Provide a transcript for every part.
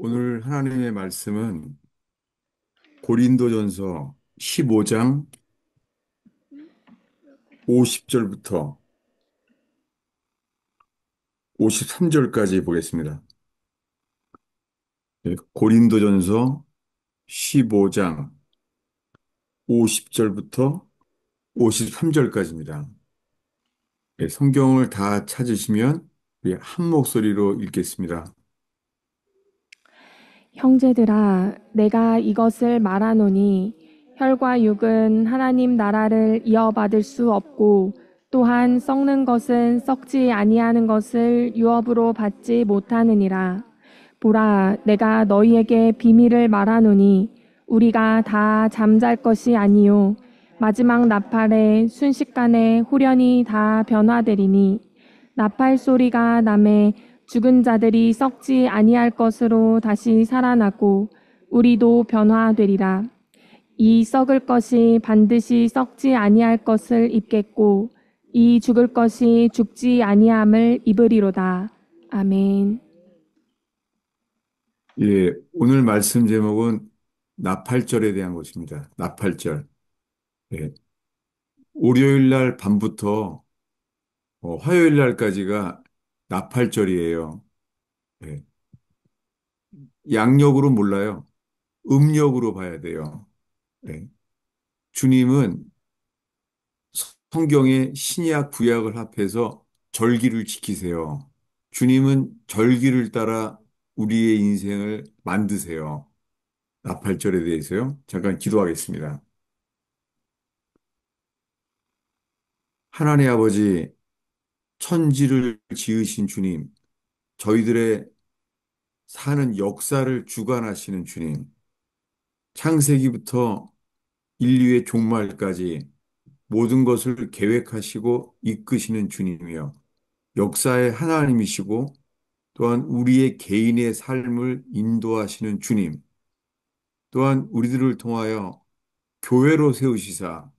오늘 하나님의 말씀은 고린도전서 15장 50절부터 53절까지 보겠습니다. 고린도전서 15장 50절부터 53절까지입니다. 성경을 다 찾으시면 우리 한 목소리로 읽겠습니다. 형제들아, 내가 이것을 말하노니 혈과 육은 하나님 나라를 이어받을 수 없고 또한 썩는 것은 썩지 아니하는 것을 유업으로 받지 못하느니라. 보라, 내가 너희에게 비밀을 말하노니 우리가 다 잠잘 것이 아니요 마지막 나팔에 순식간에 후련히 다 변화되리니 나팔 소리가 남에 죽은 자들이 썩지 아니할 것으로 다시 살아나고 우리도 변화되리라. 이 썩을 것이 반드시 썩지 아니할 것을 입겠고 이 죽을 것이 죽지 아니함을 입으리로다. 아멘. 오늘 말씀 제목은 나팔절에 대한 것입니다. 나팔절. 예, 월요일 날 밤부터 화요일 날까지가 나팔절이에요. 예, 양력으로 몰라요. 음력으로 봐야 돼요. 네. 주님은 성경의 신약 구약을 합해서 절기를 지키세요. 주님은 절기를 따라 우리의 인생을 만드세요. 나팔절에 대해서요. 잠깐 기도하겠습니다. 하나님 아버지, 천지를 지으신 주님, 저희들의 사는 역사를 주관하시는 주님, 창세기부터 인류의 종말까지 모든 것을 계획하시고 이끄시는 주님이요. 역사의 하나님이시고 또한 우리의 개인의 삶을 인도하시는 주님, 또한 우리들을 통하여 교회로 세우시사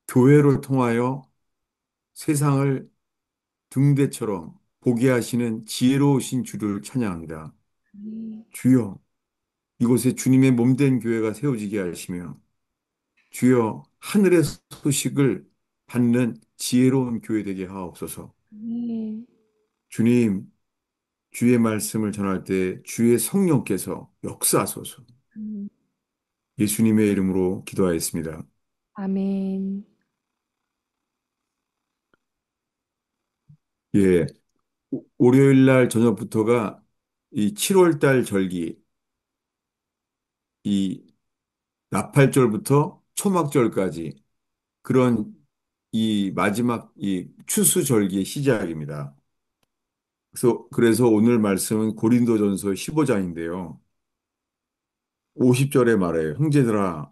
교회를 통하여 세상을 등대처럼 보게 하시는 지혜로우신 주를 찬양합니다. 주여, 이곳에 주님의 몸된 교회가 세워지게 하시며 주여, 하늘의 소식을 받는 지혜로운 교회 되게 하옵소서. 아멘. 주님, 주의 말씀을 전할 때 주의 성령께서 역사하소서. 예수님의 이름으로 기도하였습니다. 아멘. 예, 월요일 날 저녁부터가 이 7월 달 절기, 이 나팔절부터 초막절까지 그런 이 마지막 이 추수절기의 시작입니다. 그래서 오늘 말씀은 고린도전서 15장인데요. 50절에 말해요. 형제들아,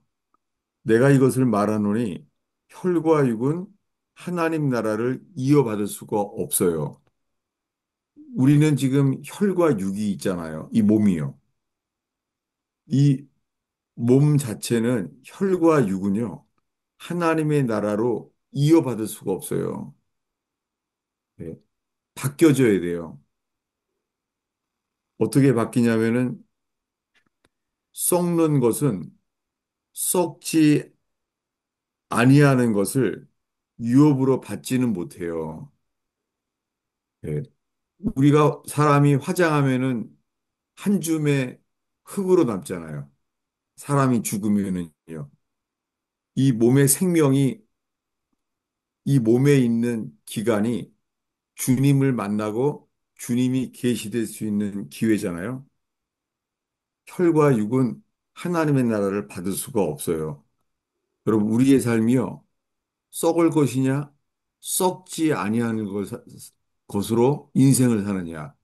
내가 이것을 말하노니 혈과 육은 하나님 나라를 이어받을 수가 없어요. 우리는 지금 혈과 육이 있잖아요. 이 몸이요. 이 몸 자체는 혈과 육은요. 하나님의 나라로 이어받을 수가 없어요. 네. 바뀌어져야 돼요. 어떻게 바뀌냐면은 썩는 것은 썩지 아니하는 것을 유업으로 받지는 못해요. 네. 우리가 사람이 화장하면은 한 줌의 흙으로 남잖아요. 사람이 죽으면은요. 이 몸의 생명이 이 몸에 있는 기간이 주님을 만나고 주님이 계시될 수 있는 기회잖아요. 혈과 육은 하나님의 나라를 받을 수가 없어요. 여러분, 우리의 삶이요. 썩을 것이냐, 썩지 아니하는 것으로 인생을 사느냐.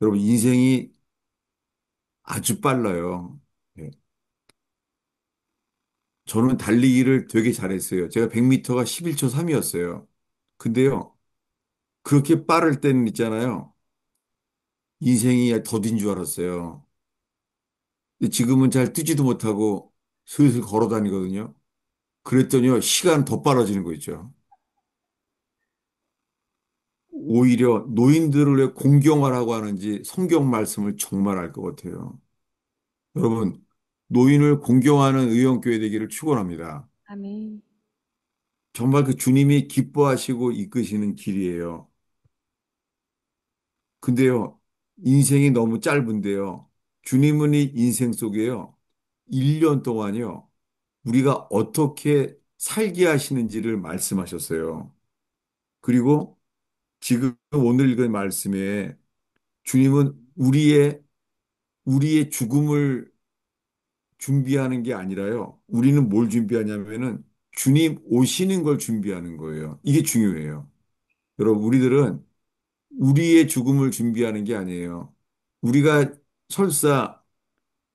여러분, 인생이 아주 빨라요. 예. 저는 달리기를 되게 잘했어요. 제가 100m가 11초 3이었어요. 근데요, 그렇게 빠를 때는 있잖아요. 인생이 더딘 줄 알았어요. 근데 지금은 잘 뛰지도 못하고 슬슬 걸어 다니거든요. 그랬더니요, 시간 더 빨라지는 거 있죠. 오히려 노인들을 왜 공경하라고 하는지 성경 말씀을 정말 알 것 같아요. 여러분, 노인을 공경하는 의원교회 되기를 축원합니다. 아멘. 정말 그 주님이 기뻐하시고 이끄시는 길이에요. 근데요, 인생이 너무 짧은데요. 주님은 이 인생 속에요, 1년 동안요, 우리가 어떻게 살게 하시는지를 말씀하셨어요. 그리고 지금 오늘 읽은 말씀에 주님은 우리의 죽음을 준비하는 게 아니라요. 우리는 뭘 준비하냐면은 주님 오시는 걸 준비하는 거예요. 이게 중요해요. 여러분, 우리들은 우리의 죽음을 준비하는 게 아니에요. 우리가 설사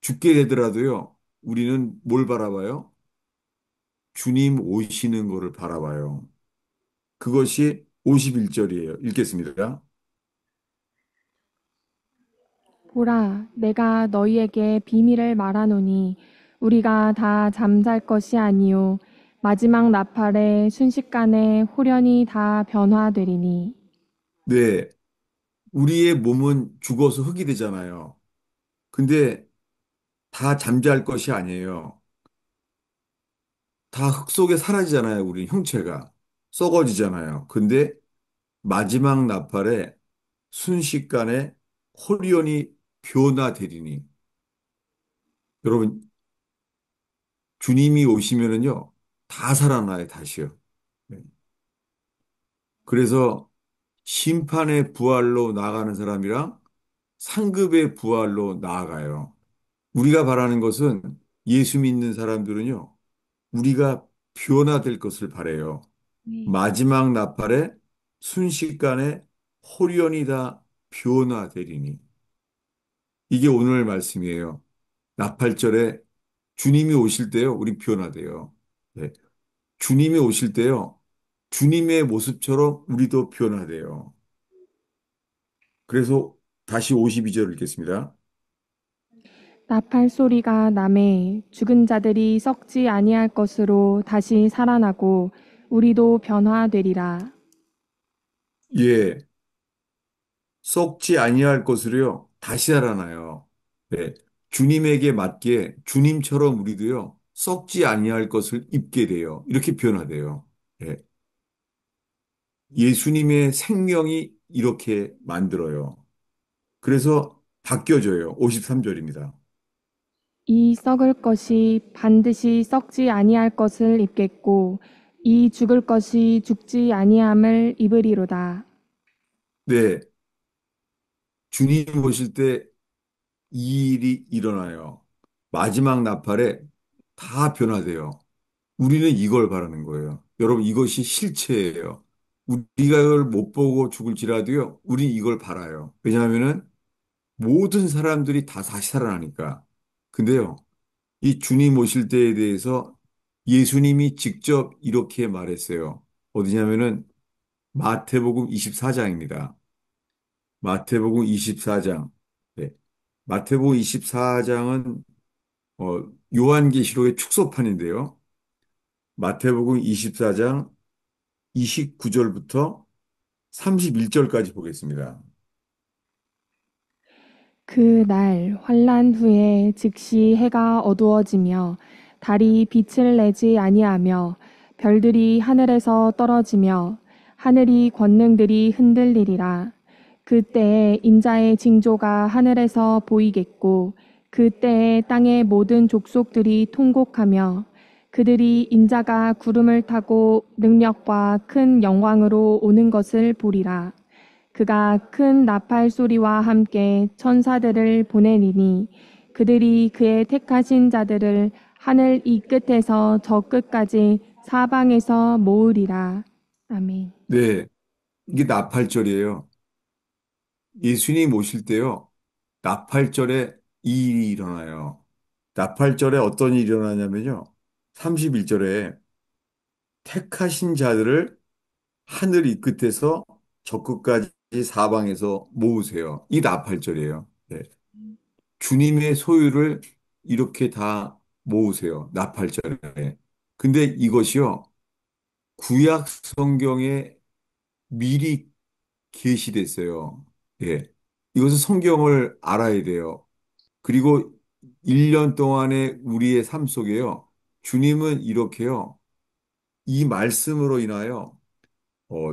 죽게 되더라도요. 우리는 뭘 바라봐요? 주님 오시는 거를 바라봐요. 그것이 51절이에요. 읽겠습니다. 보라, 내가 너희에게 비밀을 말하노니 우리가 다 잠잘 것이 아니요 마지막 나팔에 순식간에 홀연히 다 변화되리니. 네. 우리의 몸은 죽어서 흙이 되잖아요. 근데 다 잠잘 것이 아니에요. 다 흙 속에 사라지잖아요. 우리 형체가. 썩어지잖아요. 근데 마지막 나팔에 순식간에 홀연히 변화되리니. 여러분, 주님이 오시면은요, 다 살아나요, 다시요. 네. 그래서 심판의 부활로 나아가는 사람이랑 상급의 부활로 나아가요. 우리가 바라는 것은 예수 믿는 사람들은요, 우리가 변화될 것을 바래요. 네. 마지막 나팔에 순식간에 홀연히 다 변화되리니. 이게 오늘 말씀이에요. 나팔절에 주님이 오실 때요, 우리 변화돼요. 네. 주님이 오실 때요, 주님의 모습처럼 우리도 변화돼요. 그래서 다시 52절 읽겠습니다. 나팔 소리가 남에 죽은 자들이 썩지 아니할 것으로 다시 살아나고 우리도 변화되리라. 예, 썩지 아니할 것으로요, 다시 살아나요. 네. 주님에게 맞게 주님처럼 우리도요, 썩지 아니할 것을 입게 돼요. 이렇게 변화돼요. 예. 예수님의 생명이 이렇게 만들어요. 그래서 바뀌어져요. 53절입니다. 이 썩을 것이 반드시 썩지 아니할 것을 입겠고 이 죽을 것이 죽지 아니함을 입으리로다. 네. 주님 오실 때 이 일이 일어나요. 마지막 나팔에 다 변화돼요. 우리는 이걸 바라는 거예요. 여러분, 이것이 실체예요. 우리가 이걸 못 보고 죽을지라도요, 우린 이걸 바라요. 왜냐하면은 모든 사람들이 다 다시 살아나니까. 근데요, 이 주님 오실 때에 대해서 예수님이 직접 이렇게 말했어요. 어디냐면은 마태복음 24장입니다. 마태복음 24장. 네. 마태복음 24장은 요한계시록의 축소판인데요. 마태복음 24장 29절부터 31절까지 보겠습니다. 그 날 환란 후에 즉시 해가 어두워지며 달이 빛을 내지 아니하며 별들이 하늘에서 떨어지며 하늘이 권능들이 흔들리리라. 그때에 인자의 징조가 하늘에서 보이겠고 그때에 땅의 모든 족속들이 통곡하며 그들이 인자가 구름을 타고 능력과 큰 영광으로 오는 것을 보리라. 그가 큰 나팔 소리와 함께 천사들을 보내리니 그들이 그의 택하신 자들을 하늘 이 끝에서 저 끝까지 사방에서 모으리라. 아멘. 네, 이게 나팔절이에요. 예수님 오실 때요. 나팔절에 이 일이 일어나요. 나팔절에 어떤 일이 일어나냐면요. 31절에 택하신 자들을 하늘 이 끝에서 저 끝까지 사방에서 모으세요. 이 나팔절이에요. 네. 주님의 소유를 이렇게 다 모으세요. 나팔절에. 근데 이것이요. 구약 성경에 미리 계시됐어요. 예. 이것은 성경을 알아야 돼요. 그리고 1년 동안의 우리의 삶 속에요. 주님은 이렇게요. 이 말씀으로 인하여 어,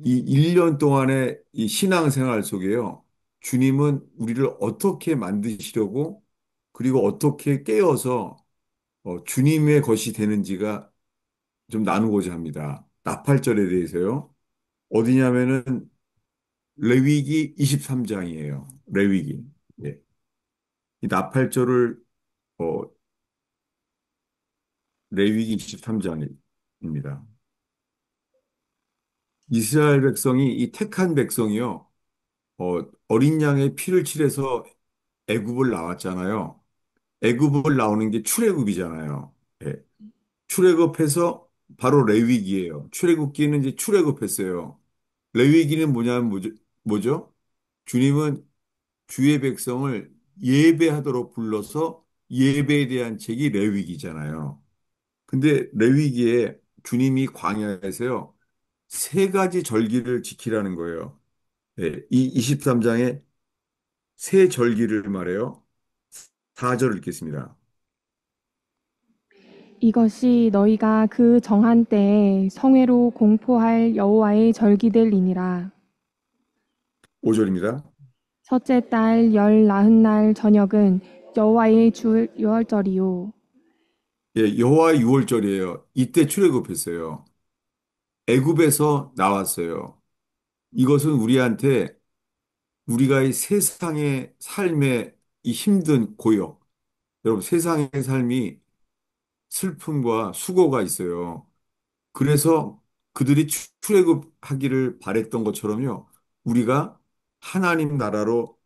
이 1년 동안의 이 신앙생활 속에요. 주님은 우리를 어떻게 만드시려고 그리고 어떻게 깨어서 주님의 것이 되는지가 좀 나누고자 합니다. 나팔절에 대해서요. 어디냐면은 레위기 23장이에요. 레위기. 예. 이 나팔절을 어, 레위기 23장입니다. 이스라엘 백성이 이 택한 백성이요. 어린 양의 피를 칠해서 애굽을 나왔잖아요. 애굽을 나오는 게 출애굽이잖아요. 예. 출애굽해서 바로 레위기예요. 출애굽기는 이제 출애굽했어요. 레위기는 뭐냐면 뭐죠? 주님은 주의 백성을 예배하도록 불러서 예배에 대한 책이 레위기잖아요. 근데 레위기에 주님이 광야에서요, 세 가지 절기를 지키라는 거예요. 예, 이 23장에 세 절기를 말해요. 4절을 읽겠습니다. 이것이 너희가 그 정한 때에 성회로 공포할 여호와의 절기들이니라. 5절입니다. 첫째 달 열 나흔 날 저녁은 여호와의 주 유월절이요. 예, 여호와의 유월절이에요. 이때 출애굽했어요. 애굽에서 나왔어요. 이것은 우리한테 우리가 이 세상의 삶의 이 힘든 고역, 여러분 세상의 삶이 슬픔과 수고가 있어요. 그래서 그들이 출애굽하기를 바랬던 것처럼요. 우리가 하나님 나라로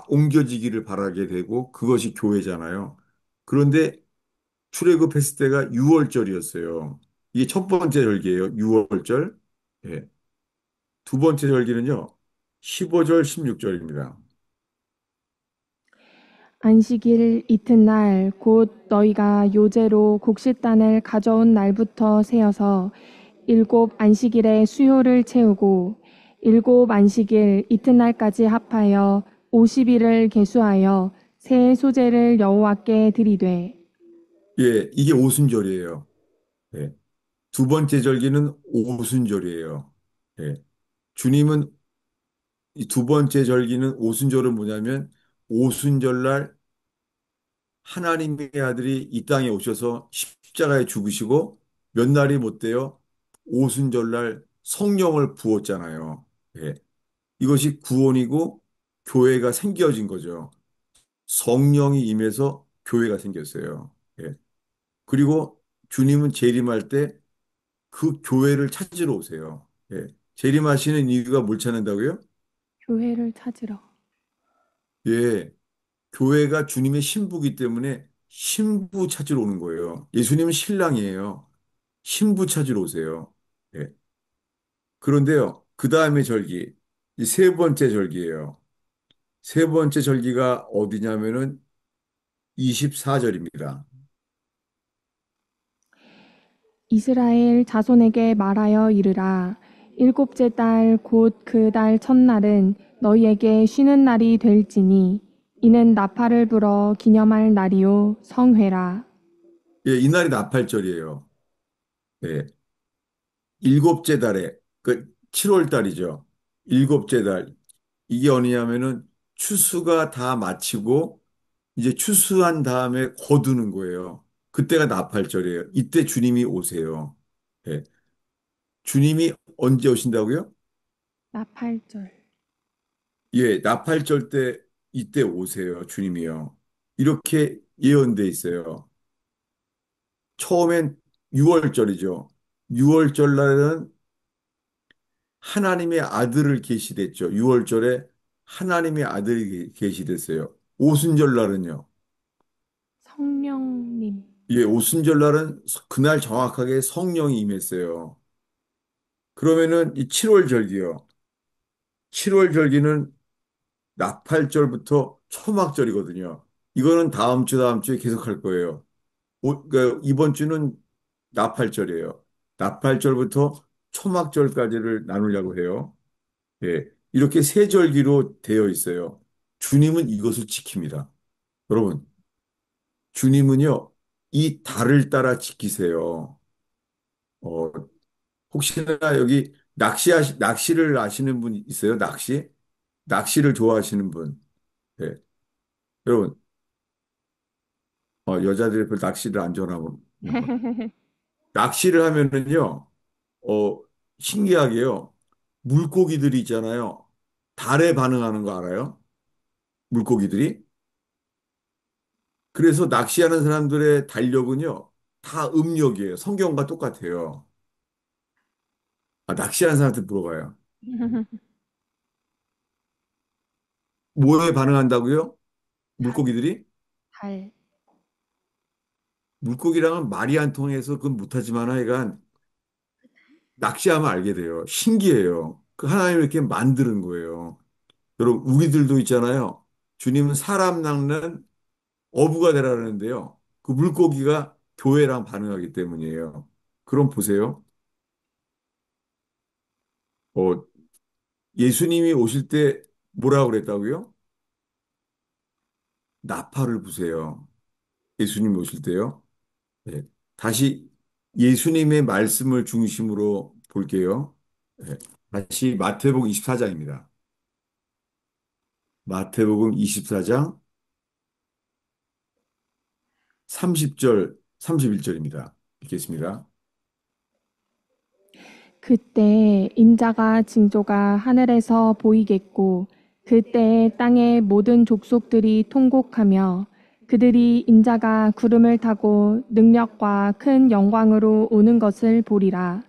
옮겨지기를 바라게 되고 그것이 교회잖아요. 그런데 출애굽했을 때가 6월절이었어요. 이게 첫 번째 절기예요. 6월절. 예. 두 번째 절기는요. 15절, 16절입니다. 안식일 이튿날 곧 너희가 요제로 곡식단을 가져온 날부터 세어서 일곱 안식일의 수요를 채우고 일곱 안식일 이튿날까지 합하여 50일을 계수하여 새 소재를 여호와께 드리되 예, 이게 오순절이에요. 예. 두 번째 절기는 오순절이에요. 예. 주님은 이 두 번째 절기는 오순절은 뭐냐면 오순절날 하나님의 아들이 이 땅에 오셔서 십자가에 죽으시고 몇 날이 못 돼요. 오순절날 성령을 부었잖아요. 예. 이것이 구원이고 교회가 생겨진 거죠. 성령이 임해서 교회가 생겼어요. 예. 그리고 주님은 재림할 때 그 교회를 찾으러 오세요. 예. 재림하시는 이유가 뭘 찾는다고요? 교회를 찾으러. 예. 교회가 주님의 신부기 때문에 신부 찾으러 오는 거예요. 예수님은 신랑이에요. 신부 찾으러 오세요. 예. 그런데요, 그 다음에 절기, 이 세 번째 절기예요. 세 번째 절기가 어디냐면은 24절입니다. 이스라엘 자손에게 말하여 이르라. 일곱째 달 곧 그 달 첫날은 너희에게 쉬는 날이 될지니 이는 나팔을 불어 기념할 날이요 성회라. 예, 이날이 나팔절이에요. 예. 일곱째 달에, 그 7월 달이죠. 일곱째 달. 이게 어디냐면은 추수가 다 마치고 이제 추수한 다음에 거두는 거예요. 그때가 나팔절이에요. 이때 주님이 오세요. 예. 주님이 언제 오신다고요? 나팔절. 예, 나팔절 때 이때 오세요. 주님이요. 이렇게 예언돼 있어요. 처음엔 6월절이죠. 6월절 날은 하나님의 아들을 계시됐죠. 6월절에 하나님의 아들이 계시됐어요. 오순절 날은요. 성령님. 예, 오순절 날은 그날 정확하게 성령이 임했어요. 그러면은 이 7월 절기요. 7월 절기는 나팔절부터 초막절이거든요. 이거는 다음 주에 계속 할 거예요. 그러니까 이번 주는 나팔절이에요. 나팔절부터 초막절까지를 나누려고 해요. 예, 이렇게 세 절기로 되어 있어요. 주님은 이것을 지킵니다. 여러분, 주님은요, 이 달을 따라 지키세요. 어, 혹시나 여기 낚시를 아시는 분 있어요? 낚시? 낚시를 좋아하시는 분. 예. 여러분, 여자들이 별 낚시를 안 좋아하나 봐. 낚시를 하면은요, 어, 신기하게요, 물고기들이 있잖아요. 달에 반응하는 거 알아요? 물고기들이. 그래서 낚시하는 사람들의 달력은요, 다 음력이에요. 성경과 똑같아요. 아, 낚시하는 사람한테 물어봐요. 뭐에 반응한다고요? 물고기들이? 달. 물고기랑은 말이 안 통해서 그건 못하지만 하여간 낚시하면 알게 돼요. 신기해요. 그 하나님이 이렇게 만드는 거예요. 여러분, 우리들도 있잖아요. 주님은 사람 낚는 어부가 되라는데요. 그 물고기가 교회랑 반응하기 때문이에요. 그럼 보세요. 어, 예수님이 오실 때 뭐라고 그랬다고요? 나팔을 부세요. 예수님 오실 때요. 네. 다시 예수님의 말씀을 중심으로 볼게요. 네. 다시 마태복음 24장입니다. 마태복음 24장 30절, 31절입니다. 읽겠습니다. 그때 인자가 징조가 하늘에서 보이겠고 그때에 땅의 모든 족속들이 통곡하며 그들이 인자가 구름을 타고 능력과 큰 영광으로 오는 것을 보리라.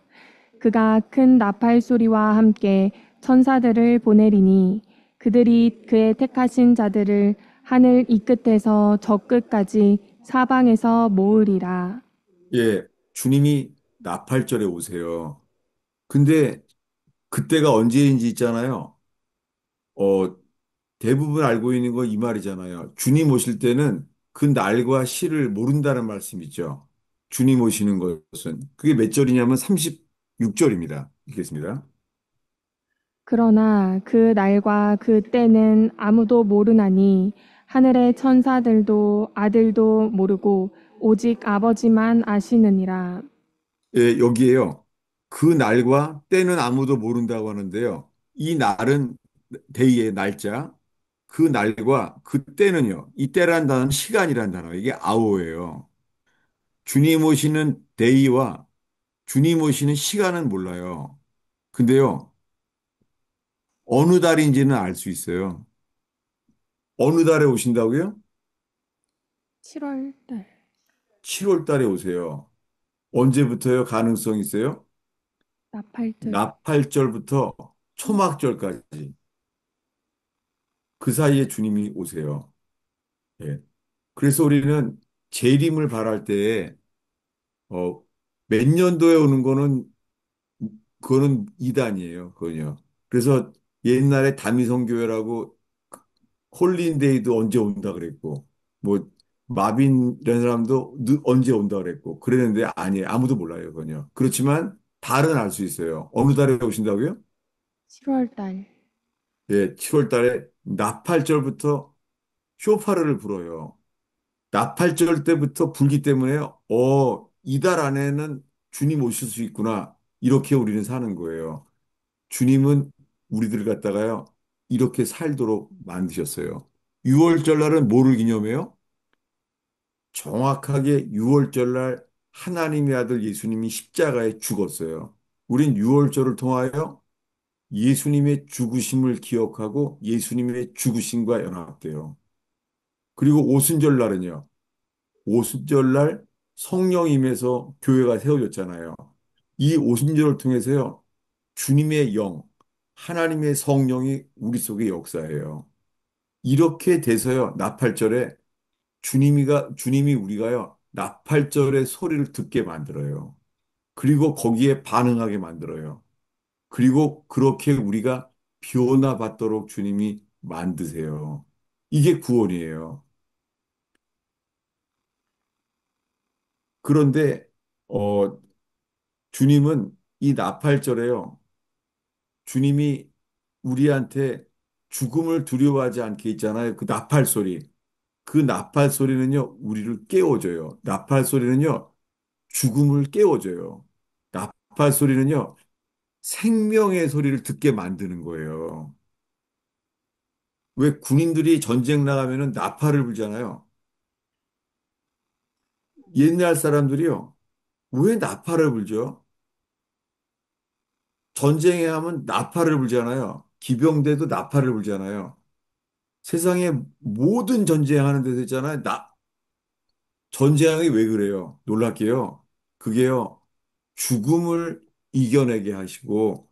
그가 큰 나팔 소리와 함께 천사들을 보내리니 그들이 그의 택하신 자들을 하늘 이 끝에서 저 끝까지 사방에서 모으리라. 예, 주님이 나팔절에 오세요. 근데 그때가 언제인지 있잖아요. 어, 대부분 알고 있는 거 이 말이잖아요. 주님 오실 때는 그 날과 시를 모른다는 말씀이죠. 주님 오시는 것은. 그게 몇 절이냐면 36절입니다. 읽겠습니다. 그러나 그 날과 그 때는 아무도 모르나니 하늘의 천사들도 아들도 모르고 오직 아버지만 아시느니라. 예, 여기에요. 그 날과 때는 아무도 모른다고 하는데요. 이 날은 데이의 날짜, 그 날과 그 때는요. 이 때란 단어는 시간이란 단어. 이게 아오예요. 주님 오시는 데이와 주님 오시는 시간은 몰라요. 근데요. 어느 달인지는 알 수 있어요. 어느 달에 오신다고요? 7월 달. 7월 달에 오세요. 언제부터요? 가능성 있어요? 나팔절. 나팔절부터 초막절까지. 그 사이에 주님이 오세요. 예. 그래서 우리는 재림을 바랄 때에, 어, 몇 년도에 오는 거는, 그거는 이단이에요. 그거요. 그래서 옛날에 다미성교회라고 홀린데이도 언제 온다 그랬고, 뭐, 마빈 이런 사람도 언제 온다 그랬고, 그랬는데 아니에요. 아무도 몰라요. 그건요. 그렇지만 달은 알 수 있어요. 어느 달에 오신다고요? 7월 달. 예, 7월 달에 나팔절부터 쇼파르를 불어요. 나팔절 때부터 불기 때문에, 이달 안에는 주님 오실 수 있구나. 이렇게 우리는 사는 거예요. 주님은 우리들 갖다가요, 이렇게 살도록 만드셨어요. 6월절 날은 뭐를 기념해요? 정확하게 6월절 날 하나님의 아들 예수님이 십자가에 죽었어요. 우린 6월절을 통하여 예수님의 죽으심을 기억하고 예수님의 죽으심과 연합돼요. 그리고 오순절 날은요. 오순절 날 성령 임해서 교회가 세워졌잖아요. 이 오순절을 통해서요. 주님의 영, 하나님의 성령이 우리 속에 역사해요. 이렇게 돼서요. 나팔절에 주님이 우리가요. 나팔절의 소리를 듣게 만들어요. 그리고 거기에 반응하게 만들어요. 그리고 그렇게 우리가 변화 받도록 주님이 만드세요. 이게 구원이에요. 그런데 어, 주님은 이 나팔절에요. 주님이 우리한테 죽음을 두려워하지 않게 있잖아요. 그 나팔 소리. 그 나팔 소리는요, 우리를 깨워줘요. 나팔 소리는요, 죽음을 깨워줘요. 나팔 소리는요, 생명의 소리를 듣게 만드는 거예요. 왜 군인들이 전쟁 나가면은 나팔을 불잖아요. 옛날 사람들이요, 왜 나팔을 불죠? 전쟁에 하면 나팔을 불잖아요. 기병대도 나팔을 불잖아요. 세상에 모든 전쟁하는 데서 있잖아요. 전쟁이 왜 그래요? 놀랍게요. 그게요, 죽음을 이겨내게 하시고,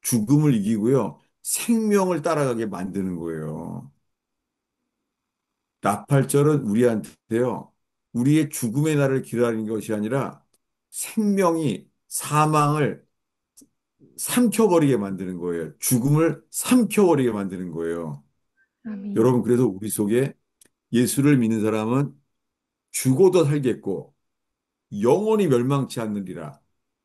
죽음을 이기고요, 생명을 따라가게 만드는 거예요. 나팔절은 우리한테요, 우리의 죽음의 날을 기다리는 것이 아니라 생명이 사망을 삼켜버리게 만드는 거예요. 죽음을 삼켜버리게 만드는 거예요. 아멘. 여러분, 그래서 우리 속에 예수를 믿는 사람은 죽어도 살겠고, 영원히 멸망치 않느니라.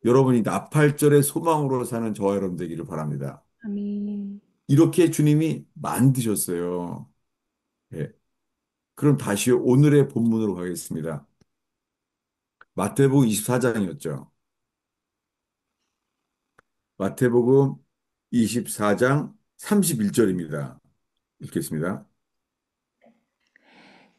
여러분이 나팔절의 소망으로 사는 저와 여러분 되기를 바랍니다. 아멘. 이렇게 주님이 만드셨어요. 예. 그럼 다시 오늘의 본문으로 가겠습니다. 마태복음 24장이었죠. 마태복음 24장 31절입니다. 읽겠습니다.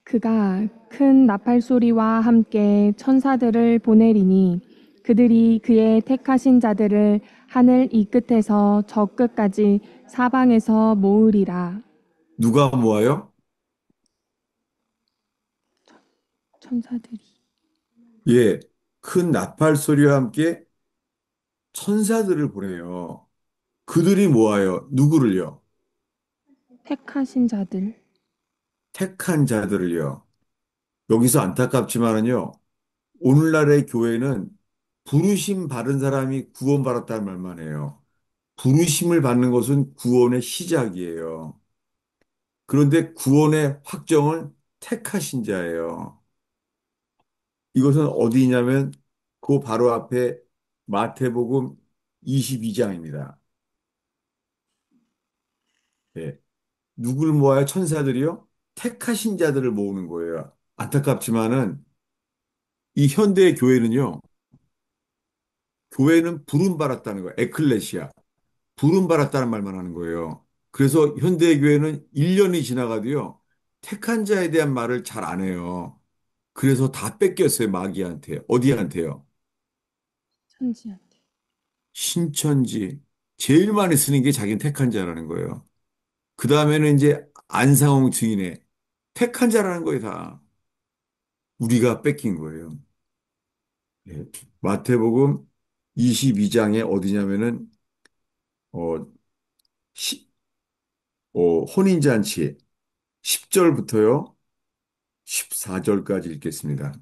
그가 큰 나팔 소리와 함께 천사들을 보내리니 그들이 그의 택하신 자들을 하늘 이 끝에서 저 끝까지 사방에서 모으리라. 누가 모아요? 천사들이. 예. 큰 나팔 소리와 함께 천사들을 보내요. 그들이 모아요. 누구를요? 택하신 자들. 택한 자들을요. 여기서 안타깝지만은요. 오늘날의 교회는 부르심 받은 사람이 구원받았다는 말만 해요. 부르심을 받는 것은 구원의 시작이에요. 그런데 구원의 확정은 택하신 자예요. 이것은 어디냐면 그 바로 앞에 마태복음 22장입니다. 누굴 모아요? 천사들이요? 택하신 자들을 모으는 거예요. 안타깝지만은 이 현대의 교회는요. 교회는 부름받았다는 거예요. 에클레시아. 부름받았다는 말만 하는 거예요. 그래서 현대의 교회는 1년이 지나가도요. 택한 자에 대한 말을 잘 안 해요. 그래서 다 뺏겼어요. 마귀한테. 어디한테요? 천지한테. 신천지. 제일 많이 쓰는 게 자기는 택한 자라는 거예요. 그 다음에는 이제 안상홍 증인의 택한 자라는 거예요, 다. 우리가 뺏긴 거예요. 예. 마태복음 22장에 어디냐면은, 어, 시- 혼인잔치 10절부터요, 14절까지 읽겠습니다.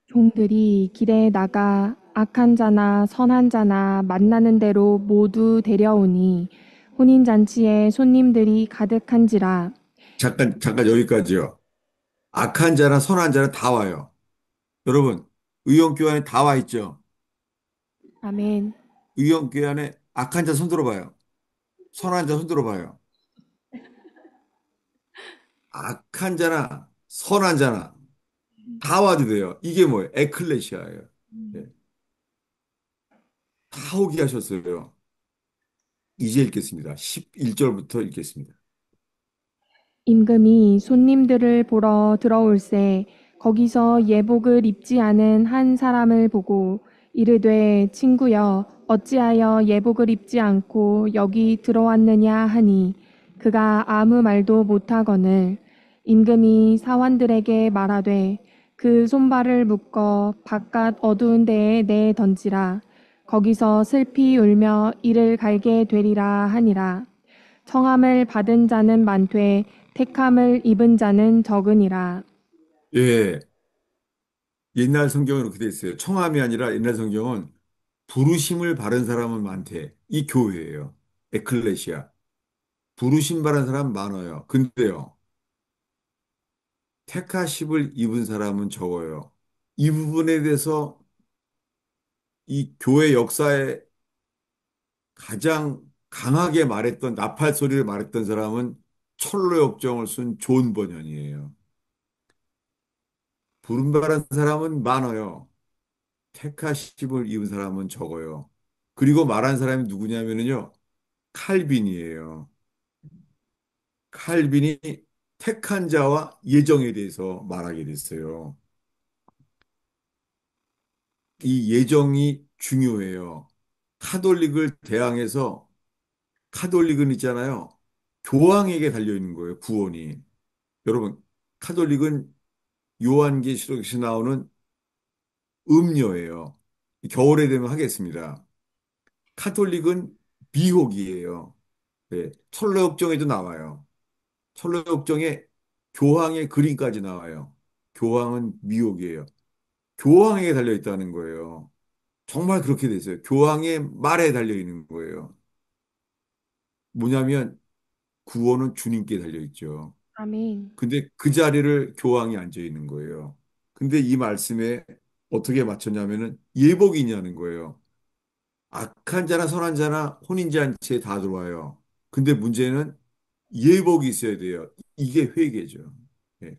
종들이 길에 나가 악한 자나 선한 자나 만나는 대로 모두 데려오니 혼인잔치에 손님들이 가득한지라. 잠깐 여기까지요. 악한 자나 선한 자는 다 와요. 여러분, 의원교회 안에 다 와 있죠? 아멘. 의원교회 안에 악한 자 손 들어봐요. 선한 자 손 들어봐요. 악한 자나 선한 자나 다 와도 돼요. 이게 뭐예요? 에클레시아예요. 예. 다 오게 하셨어요. 이제 읽겠습니다. 11절부터 읽겠습니다. 임금이 손님들을 보러 들어올세 거기서 예복을 입지 않은 한 사람을 보고 이르되 친구여 어찌하여 예복을 입지 않고 여기 들어왔느냐 하니 그가 아무 말도 못하거늘 임금이 사환들에게 말하되 그 손발을 묶어 바깥 어두운 데에 내 던지라 거기서 슬피 울며 이를 갈게 되리라 하니라. 청함을 받은 자는 많되 택함을 입은 자는 적으니라. 예. 옛날 성경은 그렇게 돼 있어요. 청함이 아니라 옛날 성경은 부르심을 바른 사람은 많대. 이 교회예요. 에클레시아. 부르심 바른 사람 많아요. 근데요. 택하심을 입은 사람은 적어요. 이 부분에 대해서 이 교회 역사에 가장 강하게 말했던 나팔 소리를 말했던 사람은 철로 역정을 쓴 존 버년이에요. 부른바란 사람은 많아요. 택하심을 입은 사람은 적어요. 그리고 말한 사람이 누구냐면요. 칼빈이에요. 칼빈이 택한 자와 예정에 대해서 말하게 됐어요. 이 예정이 중요해요. 카톨릭을 대항해서 카톨릭은 있잖아요. 교황에게 달려 있는 거예요. 구원이. 여러분, 카톨릭은 요한계시록에서 나오는 음료예요. 겨울에 되면 하겠습니다. 카톨릭은 미혹이에요. 네, 철로역정에도 나와요. 철로역정에 교황의 그림까지 나와요. 교황은 미혹이에요. 교황에게 달려 있다는 거예요. 정말 그렇게 됐어요. 교황의 말에 달려 있는 거예요. 뭐냐면 구원은 주님께 달려 있죠. 아멘. 근데 그 자리를 교황이 앉아 있는 거예요. 근데 이 말씀에 어떻게 맞췄냐면은 예복이 있냐는 거예요. 악한 자나 선한 자나 혼인잔치에 다 들어와요. 근데 문제는 예복이 있어야 돼요. 이게 회개죠. 예.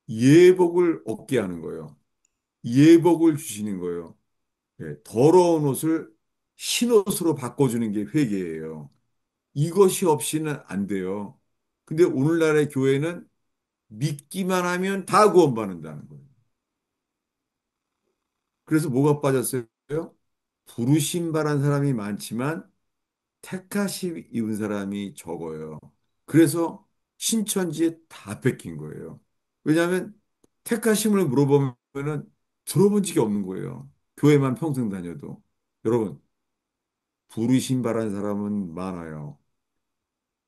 예복을 얻게 하는 거예요. 예복을 주시는 거예요. 예. 더러운 옷을 흰옷으로 바꿔주는 게 회개예요. 이것이 없이는 안 돼요. 근데 오늘날의 교회는 믿기만 하면 다 구원받는다는 거예요. 그래서 뭐가 빠졌어요? 부르심 받은 사람이 많지만 택하심 입은 사람이 적어요. 그래서 신천지에 다 뺏긴 거예요. 왜냐하면 택하심을 물어보면은 들어본 적이 없는 거예요. 교회만 평생 다녀도. 여러분, 부르심 받은 사람은 많아요.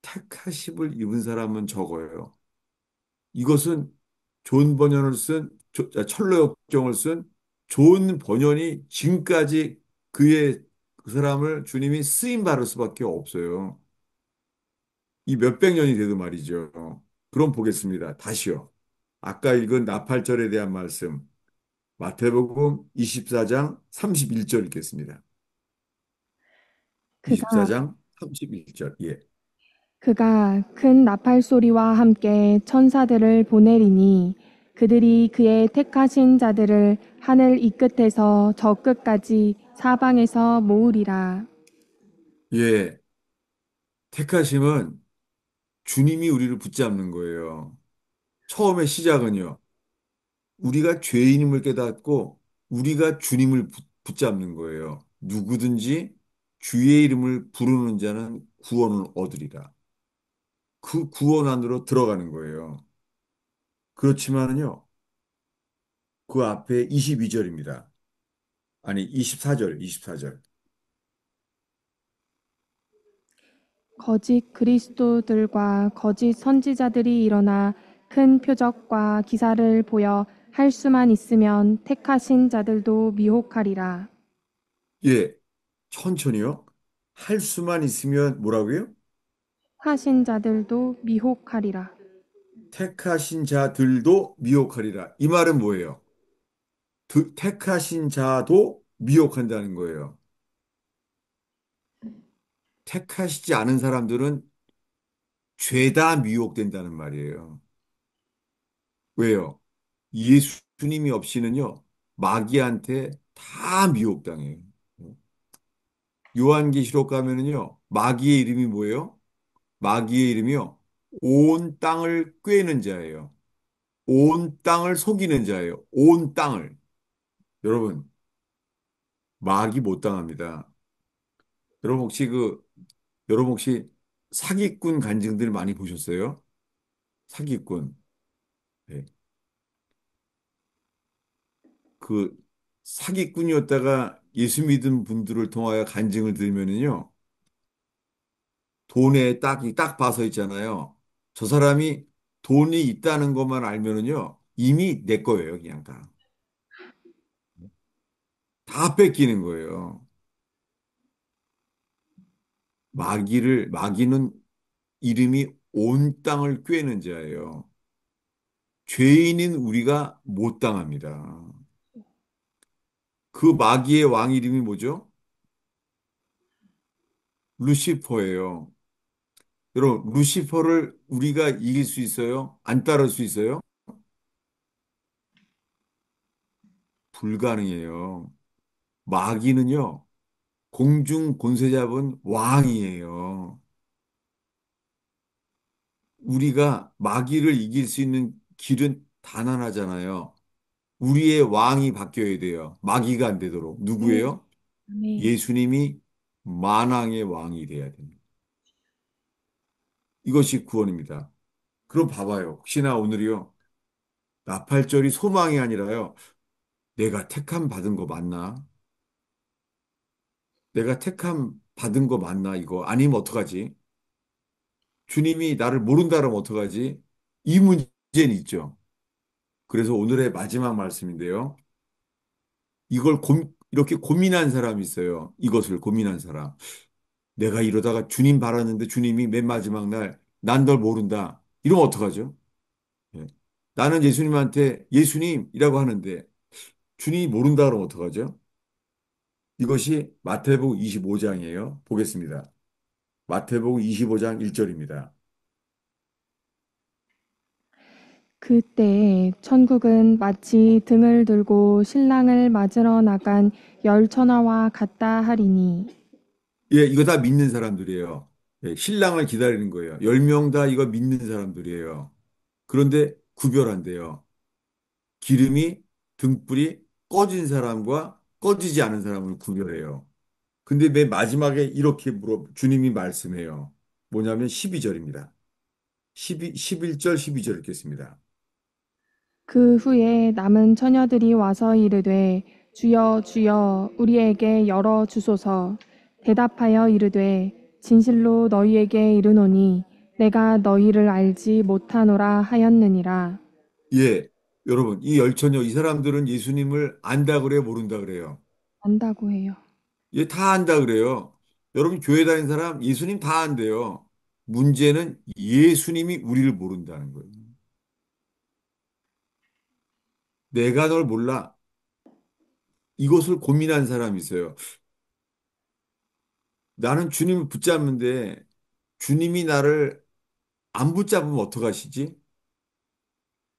택하심을 입은 사람은 적어요. 이것은 존 번연을 쓴 철로역정을 쓴 존 번연이 지금까지 그 사람을 주님이 쓰임 받을 수밖에 없어요. 이 몇백 년이 돼도 말이죠. 그럼 보겠습니다. 다시요. 아까 읽은 나팔절에 대한 말씀 마태복음 24장 31절 읽겠습니다. 그가 24장 31절. 예. 그가 큰 나팔 소리와 함께 천사들을 보내리니 그들이 그의 택하신 자들을 하늘 이 끝에서 저 끝까지 사방에서 모으리라. 예. 택하심은 주님이 우리를 붙잡는 거예요. 처음에 시작은요. 우리가 죄인임을 깨닫고 우리가 주님을 붙잡는 거예요. 누구든지 주의 이름을 부르는 자는 구원을 얻으리라. 그 구원 안으로 들어가는 거예요. 그렇지만은요, 그 앞에 22절입니다. 아니, 24절, 24절. 거짓 그리스도들과 거짓 선지자들이 일어나 큰 표적과 기사를 보여 할 수만 있으면 택하신 자들도 미혹하리라. 예, 천천히요. 할 수만 있으면 뭐라고요? 하신 자들도 미혹하리라. 택하신 자들도 미혹하리라. 이 말은 뭐예요? 택하신 자도 미혹한다는 거예요. 택하시지 않은 사람들은 죄다 미혹된다는 말이에요. 왜요? 예수님이 없이는요, 마귀한테 다 미혹당해요. 요한계시록 가면은요, 마귀의 이름이 뭐예요? 마귀의 이름이요, 온 땅을 꿰는 자예요. 온 땅을 속이는 자예요. 온 땅을. 여러분, 마귀 못 당합니다. 여러분 혹시 여러분 혹시 사기꾼 간증들 많이 보셨어요? 사기꾼. 네. 그 사기꾼이었다가 예수 믿은 분들을 통하여 간증을 들으면은요, 돈에 딱 봐서 있잖아요. 저 사람이 돈이 있다는 것만 알면은요, 이미 내 거예요, 그냥 다. 다 뺏기는 거예요. 마귀는 이름이 온 땅을 꿰는 자예요. 죄인인 우리가 못 당합니다. 그 마귀의 왕 이름이 뭐죠? 루시퍼예요. 여러분, 루시퍼를 우리가 이길 수 있어요? 안 따를 수 있어요? 불가능해요. 마귀는요, 공중 권세 잡은 왕이에요. 우리가 마귀를 이길 수 있는 길은 단 하나잖아요. 우리의 왕이 바뀌어야 돼요. 마귀가 안 되도록. 네. 누구예요? 아멘. 예수님이 만왕의 왕이 돼야 됩니다. 이것이 구원입니다. 그럼 봐봐요. 혹시나 오늘이요. 나팔절이 소망이 아니라요. 내가 택함 받은 거 맞나? 내가 택함 받은 거 맞나? 이거 아니면 어떡하지? 주님이 나를 모른다 그러면 어떡하지? 이 문제는 있죠. 그래서 오늘의 마지막 말씀인데요. 이렇게 고민한 사람이 있어요. 이것을 고민한 사람. 내가 이러다가 주님 바랐는데 주님이 맨 마지막 날, 난 널 모른다. 이러면 어떡하죠? 예. 나는 예수님한테 예수님이라고 하는데 주님이 모른다 그러면 어떡하죠? 이것이 마태복음 25장이에요. 보겠습니다. 마태복음 25장 1절입니다. 그때 천국은 마치 등을 들고 신랑을 맞으러 나간 열 처녀와 같다 하리니. 예, 이거 다 믿는 사람들이에요. 예, 신랑을 기다리는 거예요. 10명 다 이거 믿는 사람들이에요. 그런데 구별한대요. 기름이 등불이 꺼진 사람과 꺼지지 않은 사람을 구별해요. 근데 맨 마지막에 이렇게 주님이 말씀해요. 뭐냐면 12절입니다. 11절, 12절 읽겠습니다. 그 후에 남은 처녀들이 와서 이르되 주여 주여 우리에게 열어 주소서. 대답하여 이르되 진실로 너희에게 이르노니 내가 너희를 알지 못하노라 하였느니라. 예, 여러분, 이 열처녀, 이 사람들은 예수님을 안다 그래요, 모른다 그래요? 안다고 해요. 예, 다 안다 그래요. 여러분, 교회 다니는 사람, 예수님 다 안돼요. 문제는 예수님이 우리를 모른다는 거예요. 내가 널 몰라. 이것을 고민한 사람이 있어요. 나는 주님을 붙잡는데 주님이 나를 안 붙잡으면 어떡하시지?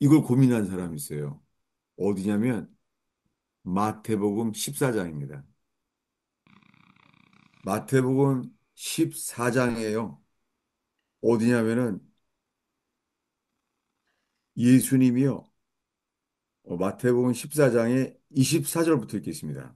이걸 고민한 사람이 있어요. 어디냐면 마태복음 14장입니다. 마태복음 14장이에요. 어디냐면은 예수님이요. 마태복음 14장에 24절부터 읽겠습니다.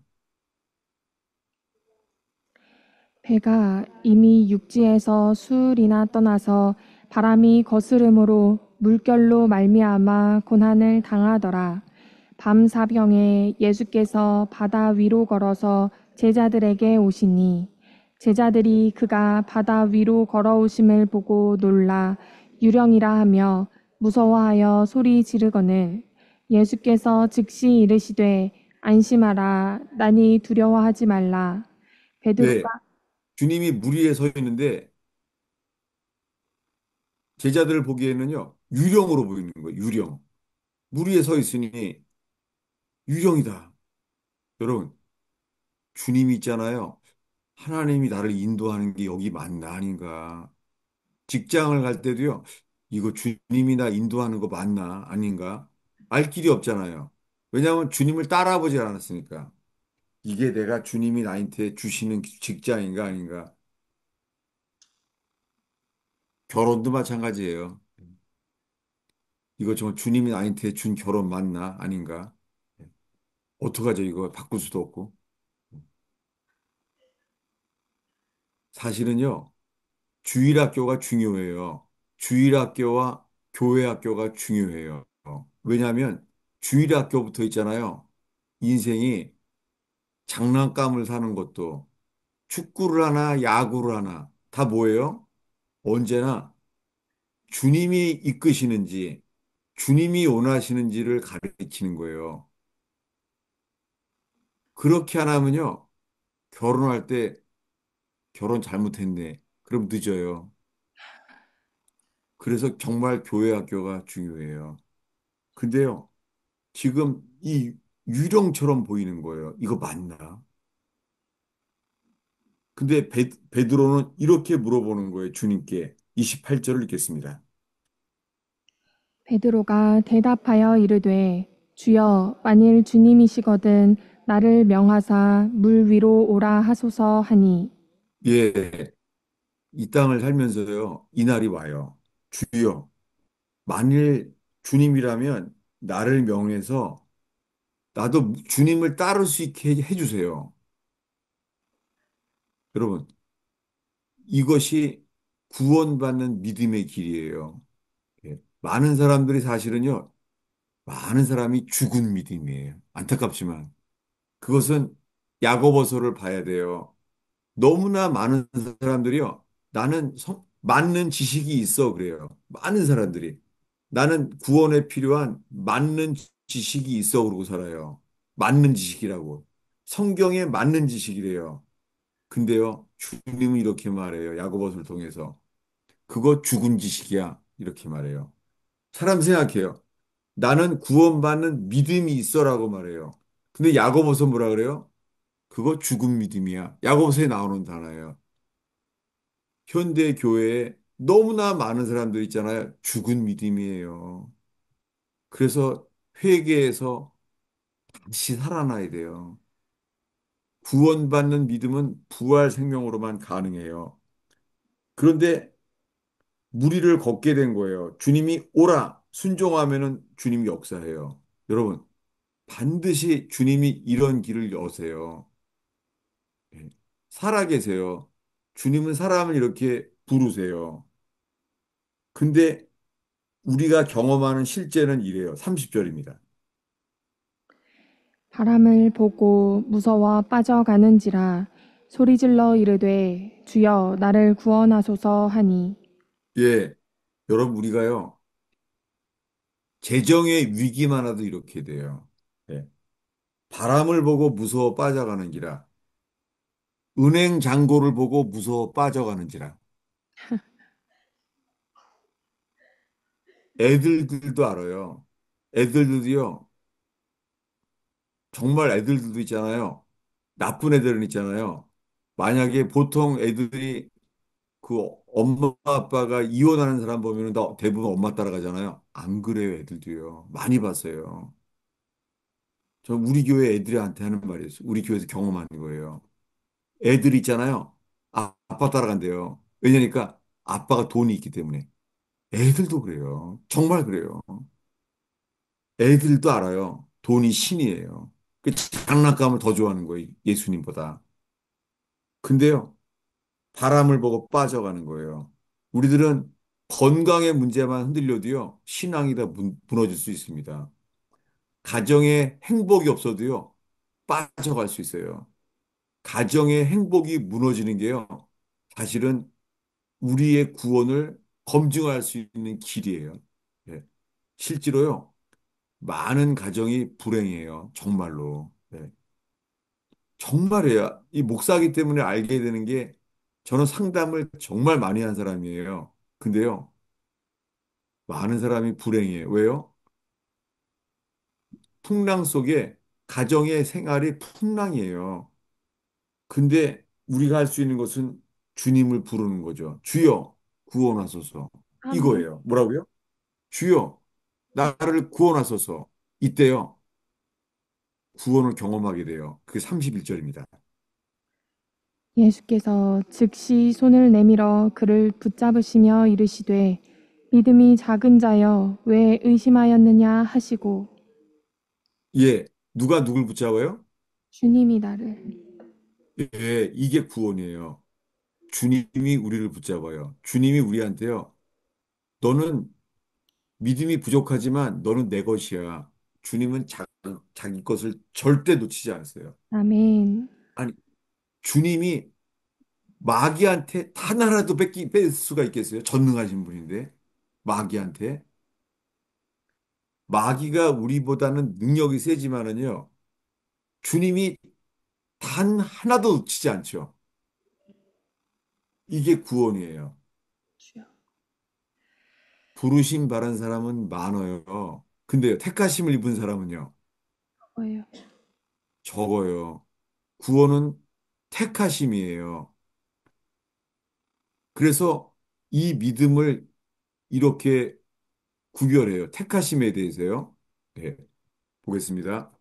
배가 이미 육지에서 수울이나 떠나서 바람이 거스름으로 물결로 말미암아 고난을 당하더라. 밤 사병에 예수께서 바다 위로 걸어서 제자들에게 오시니 제자들이 그가 바다 위로 걸어오심을 보고 놀라 유령이라 하며 무서워하여 소리 지르거늘 예수께서 즉시 이르시되 안심하라 나니 두려워하지 말라. 베드로가 네, 주님이 물 위에 서 있는데 제자들을 보기에는요, 유령으로 보이는 거예요, 유령. 물 위에 서 있으니 유령이다. 여러분, 주님이 있잖아요. 하나님이 나를 인도하는 게 여기 맞나 아닌가. 직장을 갈 때도요, 이거 주님이 나 인도하는 거 맞나 아닌가. 알 길이 없잖아요. 왜냐하면 주님을 따라보지 않았으니까. 이게 내가 주님이 나한테 주시는 직장인가 아닌가. 결혼도 마찬가지예요. 이거 정말 주님이 나한테 준 결혼 맞나 아닌가. 어떡하죠? 이거 바꿀 수도 없고. 사실은요, 주일학교가 중요해요. 주일학교와 교회학교가 중요해요. 왜냐하면 주일학교부터 있잖아요. 인생이 장난감을 사는 것도 축구를 하나 야구를 하나 다 뭐예요? 언제나 주님이 이끄시는지 주님이 원하시는지를 가르치는 거예요. 그렇게 안 하면요. 결혼할 때 결혼 잘못했네. 그럼 늦어요. 그래서 정말 교회 학교가 중요해요. 근데요. 지금 이 유령처럼 보이는 거예요. 이거 맞나? 근데 베드로는 이렇게 물어보는 거예요. 주님께 28절을 읽겠습니다. 베드로가 대답하여 이르되 주여 만일 주님이시거든 나를 명하사 물 위로 오라 하소서 하니 예, 이 땅을 살면서요. 이 날이 와요. 주여, 만일 주님이라면 나를 명해서 나도 주님을 따를 수 있게 해주세요. 여러분, 이것이 구원받는 믿음의 길이에요. 예. 많은 사람들이 사실은요, 많은 사람이 죽은 믿음이에요. 안타깝지만. 그것은 야고보서를 봐야 돼요. 너무나 많은 사람들이요, 나는 맞는 지식이 있어, 그래요. 많은 사람들이. 나는 구원에 필요한 맞는 지식이 있어, 그러고 살아요. 맞는 지식이라고. 성경에 맞는 지식이래요. 근데요, 주님은 이렇게 말해요. 야고보서를 통해서. 그거 죽은 지식이야. 이렇게 말해요. 사람 생각해요. 나는 구원받는 믿음이 있어라고 말해요. 근데 야고보서 뭐라 그래요? 그거 죽은 믿음이야. 야고보서에 나오는 단어예요. 현대 교회에 너무나 많은 사람들 있잖아요. 죽은 믿음이에요. 그래서 회개해서 다시 살아나야 돼요. 구원받는 믿음은 부활 생명으로만 가능해요. 그런데 무리를 걷게 된 거예요. 주님이 오라 순종하면은 주님이 역사해요. 여러분, 반드시 주님이 이런 길을 여세요. 예. 살아계세요. 주님은 사람을 이렇게 부르세요. 근데 우리가 경험하는 실제는 이래요. 30절입니다. 바람을 보고 무서워 빠져가는지라 소리질러 이르되 주여 나를 구원하소서 하니 예, 여러분, 우리가요, 재정의 위기만 와도 이렇게 돼요. 예. 바람을 보고 무서워 빠져가는지라, 은행 잔고를 보고 무서워 빠져가는지라, 애들들도 알아요. 애들들도요, 정말 애들들도 있잖아요. 나쁜 애들은 있잖아요. 만약에 보통 애들이 그 엄마 아빠가 이혼하는 사람 보면은 다 대부분 엄마 따라가잖아요. 안 그래요, 애들도요. 많이 봤어요. 저 우리 교회 애들한테 하는 말이었어요. 우리 교회에서 경험하는 거예요. 애들 있잖아요. 아빠 따라간대요. 왜냐니까 아빠가 돈이 있기 때문에. 애들도 그래요. 정말 그래요. 애들도 알아요. 돈이 신이에요. 그 장난감을 더 좋아하는 거예요. 예수님보다. 근데요, 바람을 보고 빠져가는 거예요. 우리들은 건강의 문제만 흔들려도요, 신앙이 다 무너질 수 있습니다. 가정에 행복이 없어도요, 빠져갈 수 있어요. 가정의 행복이 무너지는 게요, 사실은 우리의 구원을 검증할 수 있는 길이에요. 예. 실제로요, 많은 가정이 불행해요. 정말로. 예. 정말이에요. 이 목사기 때문에 알게 되는 게 저는 상담을 정말 많이 한 사람이에요. 근데요, 많은 사람이 불행해요. 왜요? 풍랑 속에 가정의 생활이 풍랑이에요. 근데 우리가 할 수 있는 것은 주님을 부르는 거죠. 주여, 구원하소서. 아멘. 이거예요. 뭐라고요? 주여, 나를 구원하소서. 이때요, 구원을 경험하게 돼요. 그게 31절입니다. 예수께서 즉시 손을 내밀어 그를 붙잡으시며 이르시되 믿음이 작은 자여 왜 의심하였느냐 하시고 예, 누가 누굴 붙잡아요? 주님이 나를 예, 이게 구원이에요. 주님이 우리를 붙잡아요. 주님이 우리한테요. 너는 믿음이 부족하지만 너는 내 것이야. 주님은 자기 것을 절대 놓치지 않았어요. 아멘. 아니, 주님이 마귀한테 단 하나도 뺄 수가 있겠어요? 전능하신 분인데. 마귀한테. 마귀가 우리보다는 능력이 세지만은요. 주님이 단 하나도 놓치지 않죠. 이게 구원이에요. 주여 부르심 바란 사람은 많아요. 근데요, 택하심을 입은 사람은요, 거예요. 적어요. 구원은 택하심이에요. 그래서 이 믿음을 이렇게 구별해요. 택하심에 대해서요. 네, 보겠습니다.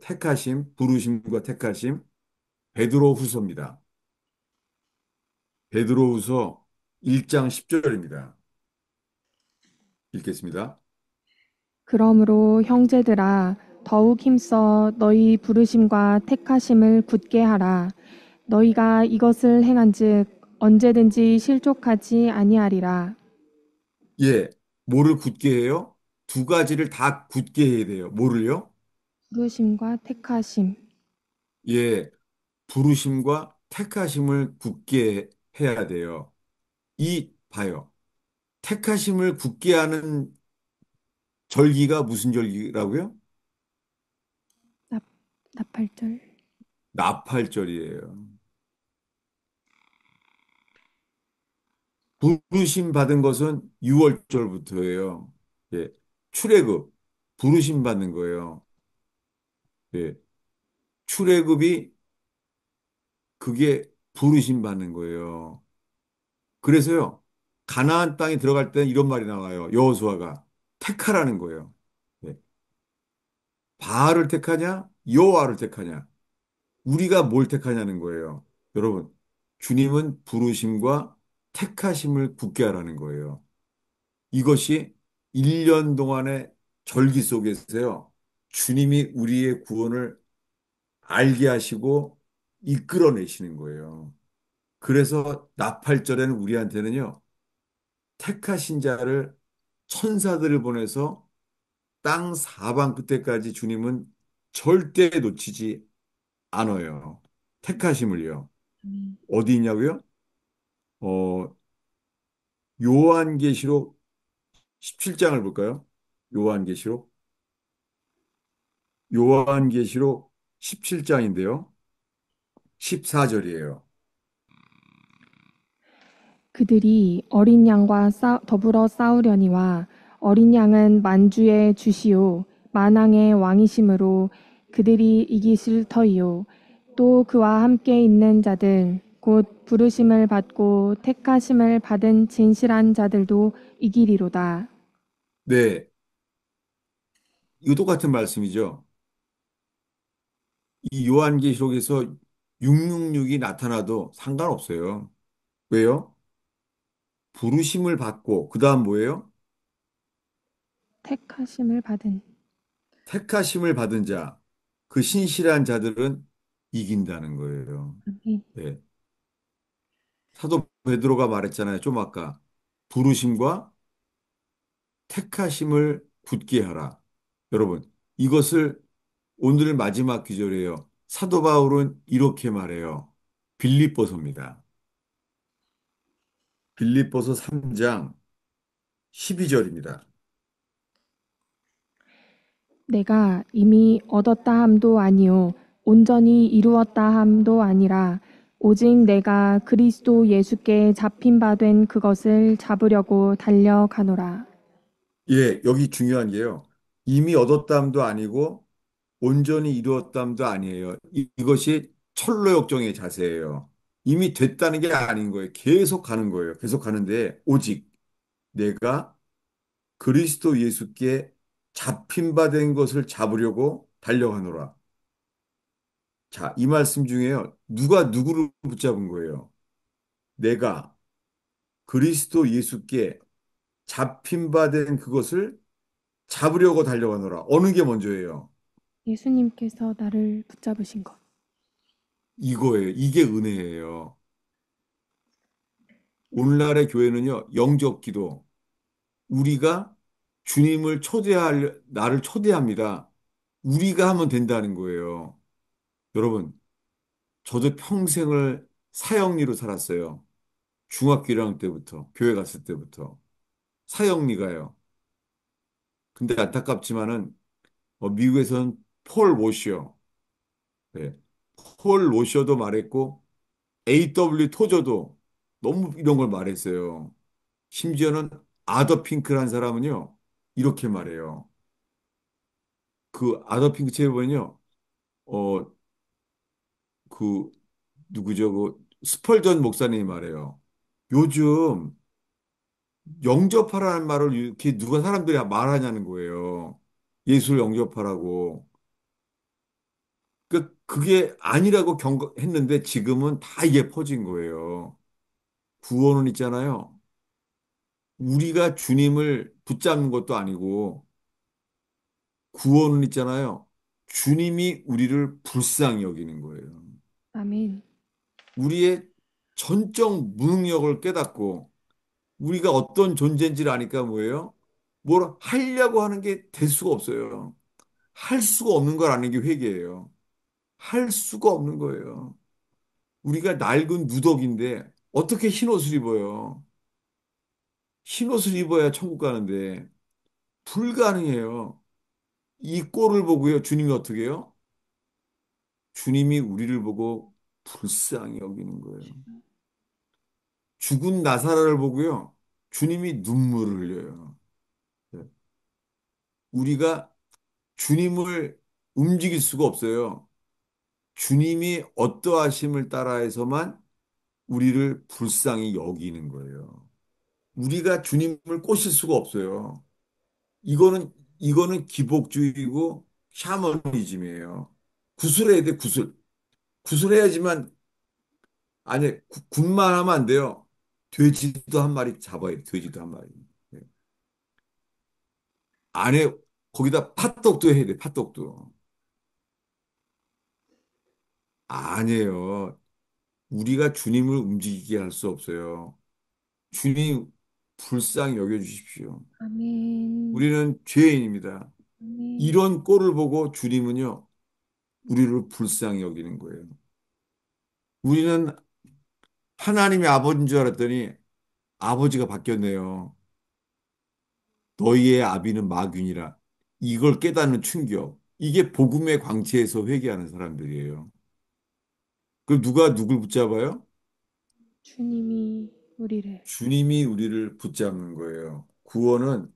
택하심, 부르심과 택하심, 베드로 후서입니다. 베드로 후서 1장 10절입니다. 읽겠습니다. 그러므로 형제들아 더욱 힘써 너희 부르심과 택하심을 굳게 하라. 너희가 이것을 행한즉 언제든지 실족하지 아니하리라. 예, 뭐를 굳게 해요? 두 가지를 다 굳게 해야 돼요. 뭐를요? 부르심과 택하심. 예, 부르심과 택하심을 굳게 해야 돼요. 봐요. 택하심을 굳게 하는 절기가 무슨 절기라고요? 나, 나팔절. 나팔절이에요. 부르심 받은 것은 6월절부터예요. 예, 출애굽, 부르심 받는 거예요. 예, 출애굽이 그게 부르심 받는 거예요. 그래서요, 가나안 땅에 들어갈 때 이런 말이 나와요. 여호수아가 택하라는 거예요. 예, 바알을 택하냐, 여호와를 택하냐. 우리가 뭘 택하냐는 거예요. 여러분, 주님은 부르심과 택하심을 굳게 하라는 거예요. 이것이 1년 동안의 절기 속에서요, 주님이 우리의 구원을 알게 하시고 이끌어내시는 거예요. 그래서 나팔절에는 우리한테는요, 택하신 자를 천사들을 보내서 땅 사방 끝에까지 주님은 절대 놓치지 않아요. 택하심을요. 어디 있냐고요? 어, 요한계시록 17장을 볼까요? 요한계시록. 요한계시록 17장인데요. 14절이에요. 그들이 어린 양과 더불어 싸우려니와 어린 양은 만주의 주시요 만왕의 왕이심으로 그들이 이기실 터이요 또 그와 함께 있는 자들 곧 부르심을 받고 택하심을 받은 진실한 자들도 이기리로다. 네, 이거 똑같은 말씀이죠. 이 요한계시록에서 666이 나타나도 상관없어요. 왜요? 부르심을 받고, 그 다음 뭐예요? 택하심을 받은. 택하심을 받은 자, 그 신실한 자들은 이긴다는 거예요. 아멘. 네. 사도 베드로가 말했잖아요. 좀 아까. 부르심과 택하심을 굳게 하라. 여러분, 이것을 오늘 마지막 기절이에요. 사도 바울은 이렇게 말해요. 빌립보서입니다. 빌립보서 3장 12절입니다. 내가 이미 얻었다 함도 아니요 온전히 이루었다 함도 아니라 오직 내가 그리스도 예수께 잡힌 바 된 그것을 잡으려고 달려가노라. 예, 여기 중요한 게요. 이미 얻었담도 아니고 온전히 이루었담도 아니에요. 이것이 철로역정의 자세예요. 이미 됐다는 게 아닌 거예요. 계속 가는 거예요. 계속 가는데 오직 내가 그리스도 예수께 잡힌 바 된 것을 잡으려고 달려가노라. 자, 이 말씀 중에요. 누가 누구를 붙잡은 거예요? 내가 그리스도 예수께 잡힌 바 된 그것을 잡으려고 달려가노라. 어느 게 먼저예요? 예수님께서 나를 붙잡으신 것. 이거예요. 이게 은혜예요. 오늘날의 교회는요, 영적 기도. 우리가 주님을 나를 초대합니다. 우리가 하면 된다는 거예요. 여러분, 저도 평생을 사형리로 살았어요. 중학교 1학년 때부터, 교회 갔을 때부터. 사형리가요. 근데 안타깝지만은, 미국에서는 폴 워셔, 네. 폴 워셔도 말했고, A.W. 토저도 너무 이런 걸 말했어요. 심지어는 아더 핑크란 사람은요, 이렇게 말해요. 그 아더 핑크 책에 보면요, 어, 그, 누구죠? 그 스펄전 목사님이 말해요. 요즘 영접하라는 말을 이렇게 누가 사람들이 말하냐는 거예요. 예수를 영접하라고. 그게 아니라고 경고했는데 지금은 다 이게 퍼진 거예요. 구원은 있잖아요. 우리가 주님을 붙잡는 것도 아니고 구원은 있잖아요. 주님이 우리를 불쌍히 여기는 거예요. 아멘. 우리의 전적 무능력을 깨닫고 우리가 어떤 존재인지를 아니까 뭐예요? 뭘 하려고 하는 게 될 수가 없어요. 할 수가 없는 걸 아는 게 회개예요. 할 수가 없는 거예요. 우리가 낡은 누더기인데 어떻게 흰 옷을 입어요? 흰 옷을 입어야 천국 가는데 불가능해요. 이 꼴을 보고요. 주님이 어떻게 해요? 주님이 우리를 보고 불쌍히 여기는 거예요. 죽은 나사로를 보고요. 주님이 눈물을 흘려요. 네. 우리가 주님을 움직일 수가 없어요. 주님이 어떠하심을 따라해서만 우리를 불쌍히 여기는 거예요. 우리가 주님을 꼬실 수가 없어요. 이거는 기복주의고 샤머니즘이에요. 구술해야 돼, 구술. 구술해야지만, 아니, 군만 하면 안 돼요. 돼지도 한 마리 잡아야 돼, 돼지도 한 마리. 예. 안에, 거기다 팥떡도 해야 돼, 팥떡도. 아니에요. 우리가 주님을 움직이게 할 수 없어요. 주님 불쌍히 여겨주십시오. 아멘. 우리는 죄인입니다. 아멘. 이런 꼴을 보고 주님은요, 우리를 불쌍히 여기는 거예요. 우리는 하나님의 아버지인 줄 알았더니 아버지가 바뀌었네요. 너희의 아비는 마귀니라. 이걸 깨닫는 충격. 이게 복음의 광채에서 회개하는 사람들이에요. 그럼 누가 누굴 붙잡아요? 주님이 우리를. 주님이 우리를 붙잡는 거예요. 구원은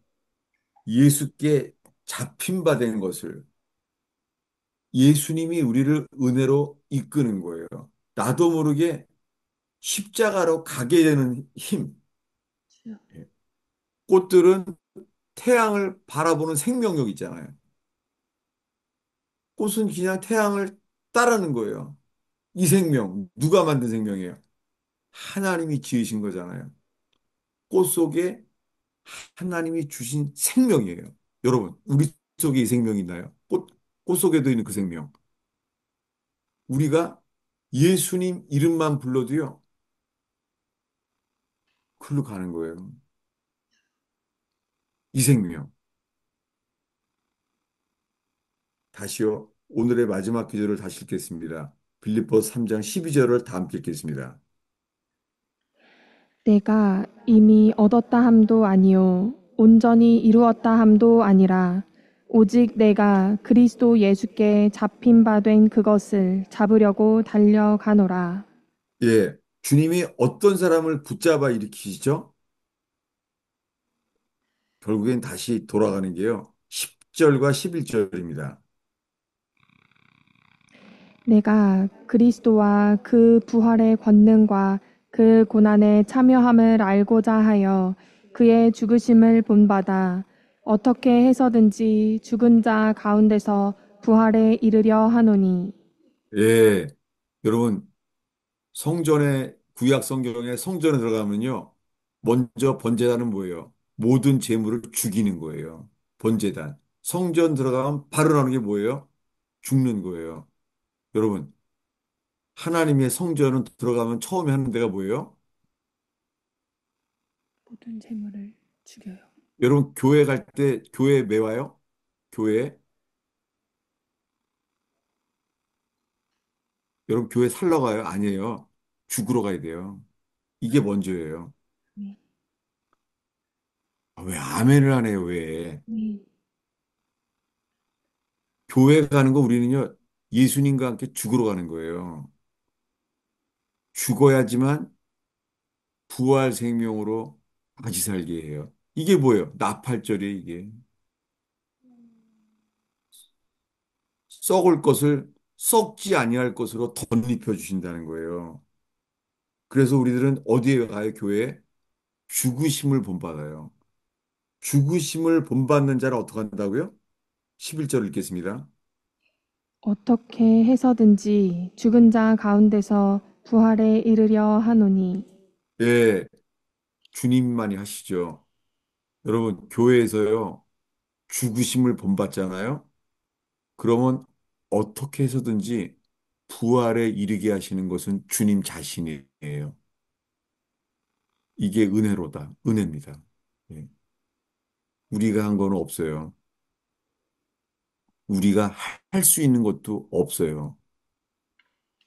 예수께 잡힌 바 된 것을 예수님이 우리를 은혜로 이끄는 거예요. 나도 모르게 십자가로 가게 되는 힘. 주여. 예. 꽃들은 태양을 바라보는 생명력 있잖아요. 꽃은 그냥 태양을 따르는 거예요. 이 생명, 누가 만든 생명이에요? 하나님이 지으신 거잖아요. 꽃 속에 하나님이 주신 생명이에요. 여러분, 우리 속에 이 생명이 있나요? 꽃 속에도 있는 그 생명. 우리가 예수님 이름만 불러도요, 글로 가는 거예요. 이 생명. 다시요. 오늘의 마지막 기절을 다시 읽겠습니다. 빌립보서 3장 12절을 다 함께 읽겠습니다. 내가 이미 얻었다 함도 아니요 온전히 이루었다 함도 아니라 오직 내가 그리스도 예수께 잡힌 바 된 그것을 잡으려고 달려가노라. 예. 주님이 어떤 사람을 붙잡아 일으키시죠? 결국엔 다시 돌아가는 게요. 10절과 11절입니다. 내가 그리스도와 그 부활의 권능과 그 고난에 참여함을 알고자 하여 그의 죽으심을 본받아 어떻게 해서든지 죽은 자 가운데서 부활에 이르려 하노니. 예. 여러분, 구약 성경에 성전에 들어가면요. 먼저 번제단은 뭐예요? 모든 재물을 죽이는 거예요. 번제단. 성전 들어가면 바로 나오는 게 뭐예요? 죽는 거예요. 여러분, 하나님의 성전은 들어가면 처음에 하는 데가 뭐예요? 모든 재물을 죽여요. 여러분, 교회 갈 때 교회 왜 와요? 교회? 여러분, 교회 살러 가요? 아니에요. 죽으러 가야 돼요. 이게 먼저예요. 아멘. 아, 왜 아멘을 안 해요, 왜? 아멘. 교회 가는 거 우리는요, 예수님과 함께 죽으러 가는 거예요. 죽어야지만 부활 생명으로 다시 살게 해요. 이게 뭐예요? 나팔절이에요, 이게. 썩을 것을 썩지 아니할 것으로 덧입혀 주신다는 거예요. 그래서 우리들은 어디에 가요? 교회에? 죽으심을 본받아요. 죽으심을 본받는 자를 어떻게 한다고요? 11절 읽겠습니다. 어떻게 해서든지 죽은 자 가운데서 부활에 이르려 하노니 예, 주님만이 하시죠. 여러분, 교회에서요, 죽으심을 본받잖아요? 그러면 어떻게 해서든지 부활에 이르게 하시는 것은 주님 자신이에요. 이게 은혜로다. 은혜입니다. 예. 우리가 한 거는 없어요. 우리가 할 수 있는 것도 없어요.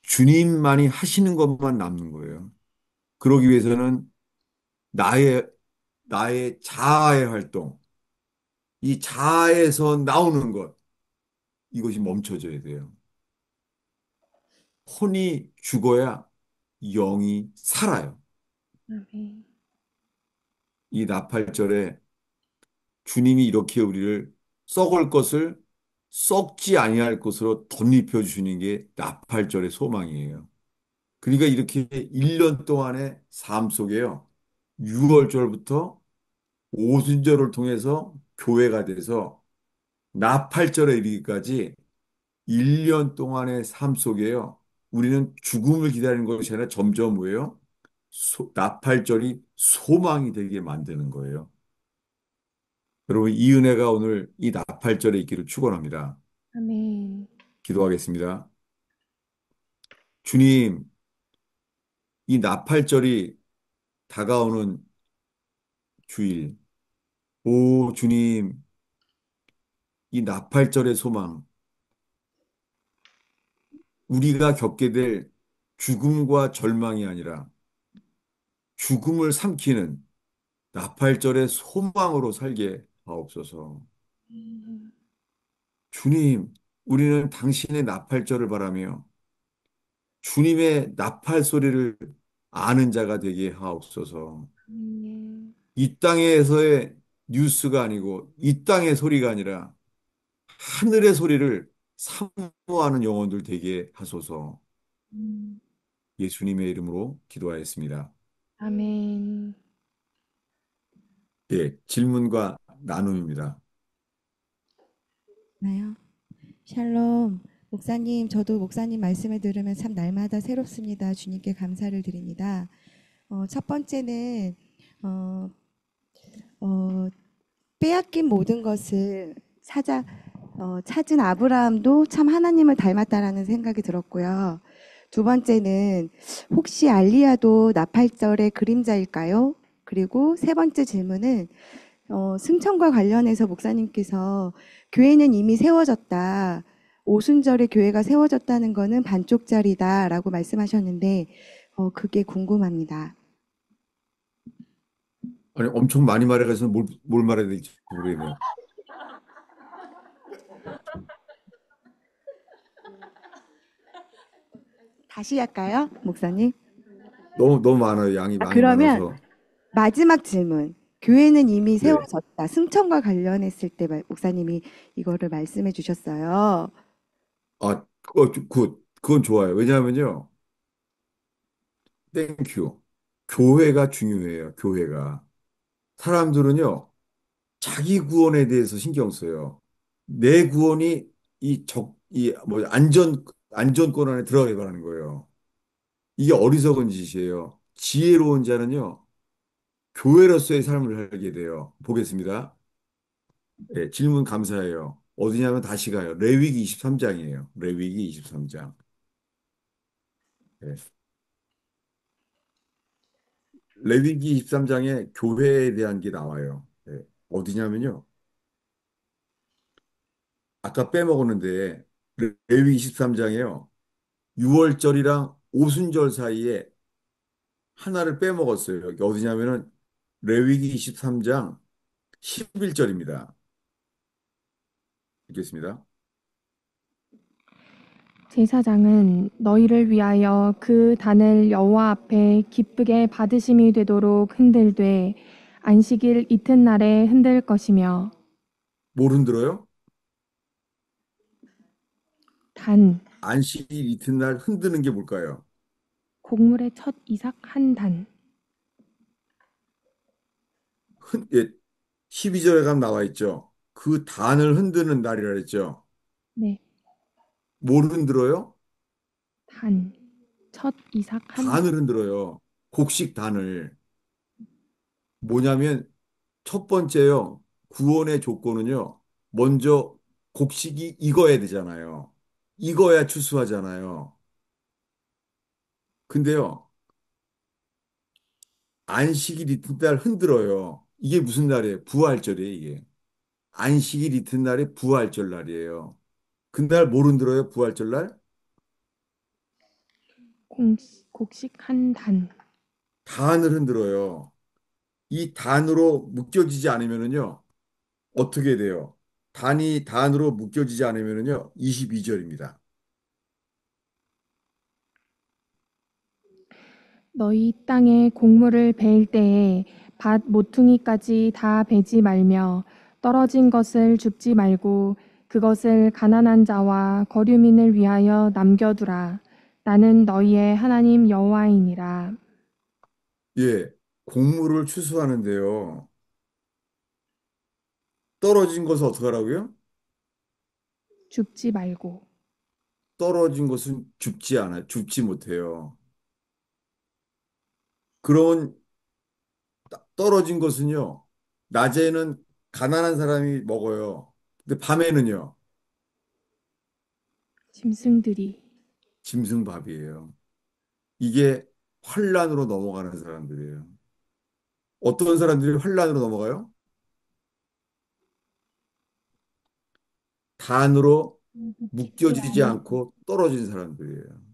주님만이 하시는 것만 남는 거예요. 그러기 위해서는 나의, 나의 자아의 활동, 이 자아에서 나오는 것, 이것이 멈춰져야 돼요. 혼이 죽어야 영이 살아요. 아멘. 이 나팔절에 주님이 이렇게 우리를 썩을 것을 썩지 아니할 것으로 덧입혀 주시는 게 나팔절의 소망이에요. 그러니까 이렇게 1년 동안의 삶 속에요. 6월절부터 오순절을 통해서 교회가 돼서 나팔절에 이르기까지 1년 동안의 삶 속에요. 우리는 죽음을 기다리는 것이 아니라 점점 뭐예요? 나팔절이 소망이 되게 만드는 거예요. 여러분, 이 은혜가 오늘 이 나팔절에 있기를 축원합니다. 아멘. 기도하겠습니다. 주님, 이 나팔절이 다가오는 주일, 오 주님, 이 나팔절의 소망, 우리가 겪게 될 죽음과 절망이 아니라 죽음을 삼키는 나팔절의 소망으로 살게 하옵소서. 주님, 우리는 당신의 나팔절을 바라며 주님의 나팔 소리를 아는 자가 되게 하옵소서. 아멘. 이 땅에서의 뉴스가 아니고 이 땅의 소리가 아니라 하늘의 소리를 사모하는 영혼들 되게 하소서. 예수님의 이름으로 기도하였습니다. 아멘. 예, 질문과 나눔입니다. 나요? 샬롬. 목사님, 저도 목사님 말씀을 들으면 참 날마다 새롭습니다. 주님께 감사를 드립니다. 첫 번째는, 어, 어, 빼앗긴 모든 것을 찾은 아브라함도 참 하나님을 닮았다라는 생각이 들었고요. 두 번째는, 혹시 알리야도 나팔절의 그림자일까요? 그리고 세 번째 질문은, 승천과 관련해서 목사님께서 교회는 이미 세워졌다. 오순절에 교회가 세워졌다는 거는 반쪽짜리다라고 말씀하셨는데, 그게 궁금합니다. 아니, 엄청 많이 말해가지고 뭘 말해야 될지 모르겠네요. 다시 할까요, 목사님? 너무 많아요. 양이 많이 그러면 많아서. 마지막 질문. 교회는 이미 네. 세워졌다. 승천과 관련했을 때 목사님이 이거를 말씀해 주셨어요. 그건 좋아요. 왜냐하면요. 땡큐. 교회가 중요해요. 교회가. 사람들은요. 자기 구원에 대해서 신경 써요. 내 구원이 안전권 안에 들어가게 바라는 거예요. 이게 어리석은 짓이에요. 지혜로운 자는요, 교회로서의 삶을 살게 돼요. 보겠습니다. 예, 질문 감사해요. 어디냐면 다시 가요. 레위기 23장이에요. 레위기 23장. 예. 레위기 23장에 교회에 대한 게 나와요. 예. 어디냐면요. 아까 빼먹었는데, 레위기 23장에요. 6월절이랑 오순절 사이에 하나를 빼먹었어요. 여기 어디냐면은 레위기 23장 11절입니다. 읽겠습니다. 제사장은 너희를 위하여 그 단을 여호와 앞에 기쁘게 받으심이 되도록 흔들되 안식일 이튿날에 흔들 것이며 뭘 흔들어요? 단 안식일 이튿날 흔드는 게 뭘까요? 곡물의 첫 이삭 한 단. 예, 12절에 가면 나와 있죠. 그 단을 흔드는 날이라 그랬죠. 네, 뭘 흔들어요? 단. 첫 이삭 한 단. 단을 흔들어요. 곡식 단을. 뭐냐면 첫 번째요. 구원의 조건은요. 먼저 곡식이 익어야 되잖아요. 익어야 추수하잖아요. 근데요. 안식일 이튿날 흔들어요. 이게 무슨 날이에요? 부활절이에요, 이게. 안식일 이튿날이 부활절 날이에요. 그날 뭘 흔들어요? 부활절 날? 곡식 한 단. 단을 흔들어요. 이 단으로 묶여지지 않으면은요. 어떻게 돼요? 단이 단으로 묶여지지 않으면은요. 22절입니다. 너희 땅에 곡물을 베일 때에 밭 모퉁이까지 다 베지 말며 떨어진 것을 줍지 말고 그것을 가난한 자와 거류민을 위하여 남겨두라. 나는 너희의 하나님 여호와이니라. 예. 곡물을 추수하는데요. 떨어진 것을 어떻게 하라고요? 줍지 말고. 떨어진 것은 줍지 않아요. 줍지 못해요. 그런 떨어진 것은요. 낮에는 가난한 사람이 먹어요. 근데 밤에는요. 짐승들이. 짐승밥이에요. 이게 환란으로 넘어가는 사람들이에요. 어떤 사람들이 환란으로 넘어가요? 단으로 지 묶여지지 않은 않고 떨어진 사람들이에요.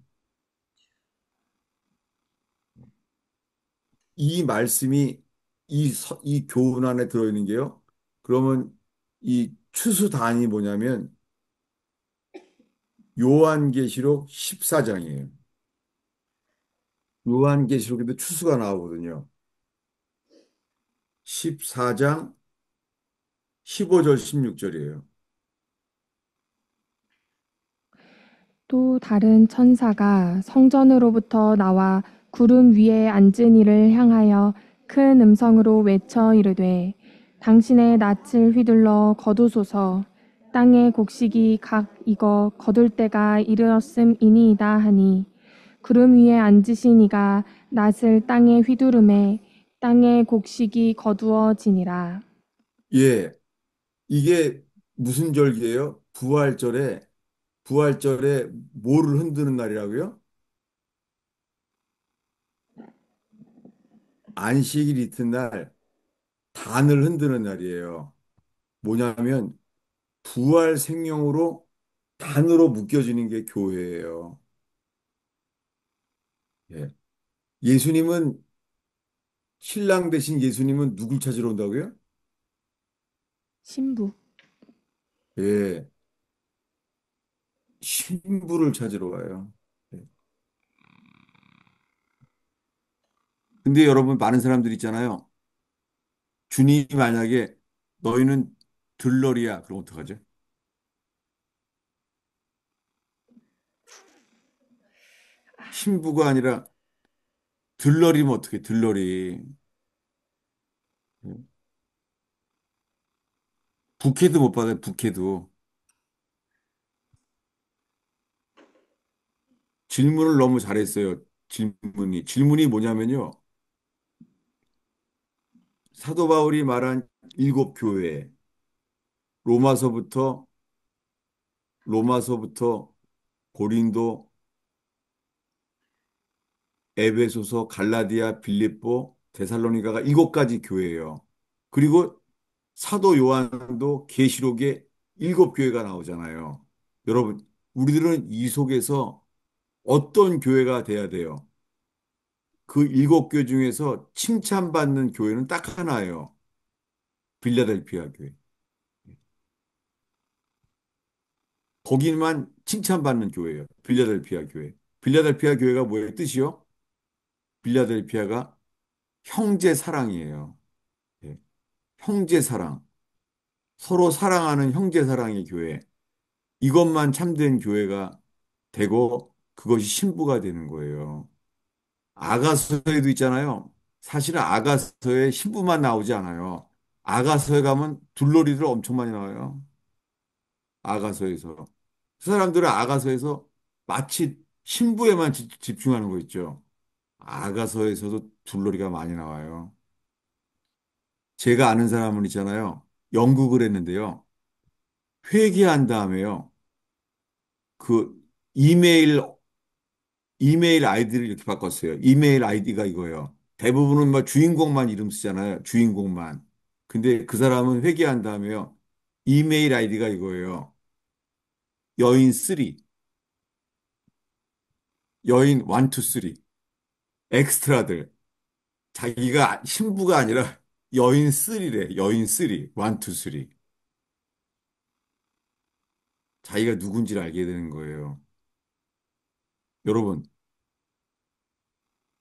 이 말씀이 이 교훈 안에 들어있는 게요. 그러면 이 추수단이 뭐냐면 요한계시록 14장이에요. 요한계시록에도 추수가 나오거든요. 14장 15절 16절이에요. 또 다른 천사가 성전으로부터 나와 구름 위에 앉은 이를 향하여 큰 음성으로 외쳐 이르되 당신의 낯을 휘둘러 거두소서 땅의 곡식이 각 익어 거둘 때가 이르렀음이니이다 하니 구름 위에 앉으신 이가 낯을 땅에 휘두르매 땅의 곡식이 거두어지니라. 예, 이게 무슨 절기예요? 부활절에 뭐를 흔드는 날이라고요? 안식일 이튿날 단을 흔드는 날이에요. 뭐냐면 부활 생명으로 단으로 묶여지는 게 교회예요. 예. 예수님은 신랑 대신 예수님은 누굴 찾으러 온다고요? 신부. 예. 신부를 찾으러 와요. 예. 근데 여러분 많은 사람들 있잖아요. 주님이 만약에 너희는 들러리야. 그럼 어떡하죠? 신부가 아니라 들러리면 어떻게 들러리. 예. 부케도 못 받아요. 부케도. 질문을 너무 잘했어요. 질문이 뭐냐면요. 사도 바울이 말한 일곱 교회, 로마서부터, 로마서부터 고린도, 에베소서, 갈라디아, 빌립보, 데살로니가가 일곱 가지 교회예요. 그리고 사도 요한도 계시록에 일곱 교회가 나오잖아요. 여러분, 우리들은 이 속에서 어떤 교회가 돼야 돼요? 그 일곱 교회 중에서 칭찬받는 교회는 딱 하나예요. 빌라델피아 교회. 거기만 칭찬받는 교회예요. 빌라델피아 교회. 빌라델피아 교회가 뭐의 뜻이요? 빌라델피아가 형제 사랑이에요. 예. 형제 사랑. 서로 사랑하는 형제 사랑의 교회. 이것만 참된 교회가 되고 그것이 신부가 되는 거예요. 아가서에도 있잖아요. 사실은 아가서에 신부만 나오지 않아요. 아가서에 가면 둘놀이들 엄청 많이 나와요. 아가서에서. 그 사람들은 아가서에서 마치 신부에만 집중하는 거 있죠. 아가서에서도 둘놀이가 많이 나와요. 제가 아는 사람은 있잖아요. 연극을 했는데요. 회개한 다음에요. 그 이메일, 이메일 아이디를 이렇게 바꿨어요. 이메일 아이디가 이거예요. 대부분은 막 주인공만 이름 쓰잖아요. 주인공만. 근데 그 사람은 회개한 다음에요. 이메일 아이디가 이거예요. 여인 3, 여인 1, 2, 3, 엑스트라들. 자기가 신부가 아니라 여인 3래. 여인 3, 1, 2, 3. 자기가 누군지를 알게 되는 거예요. 여러분,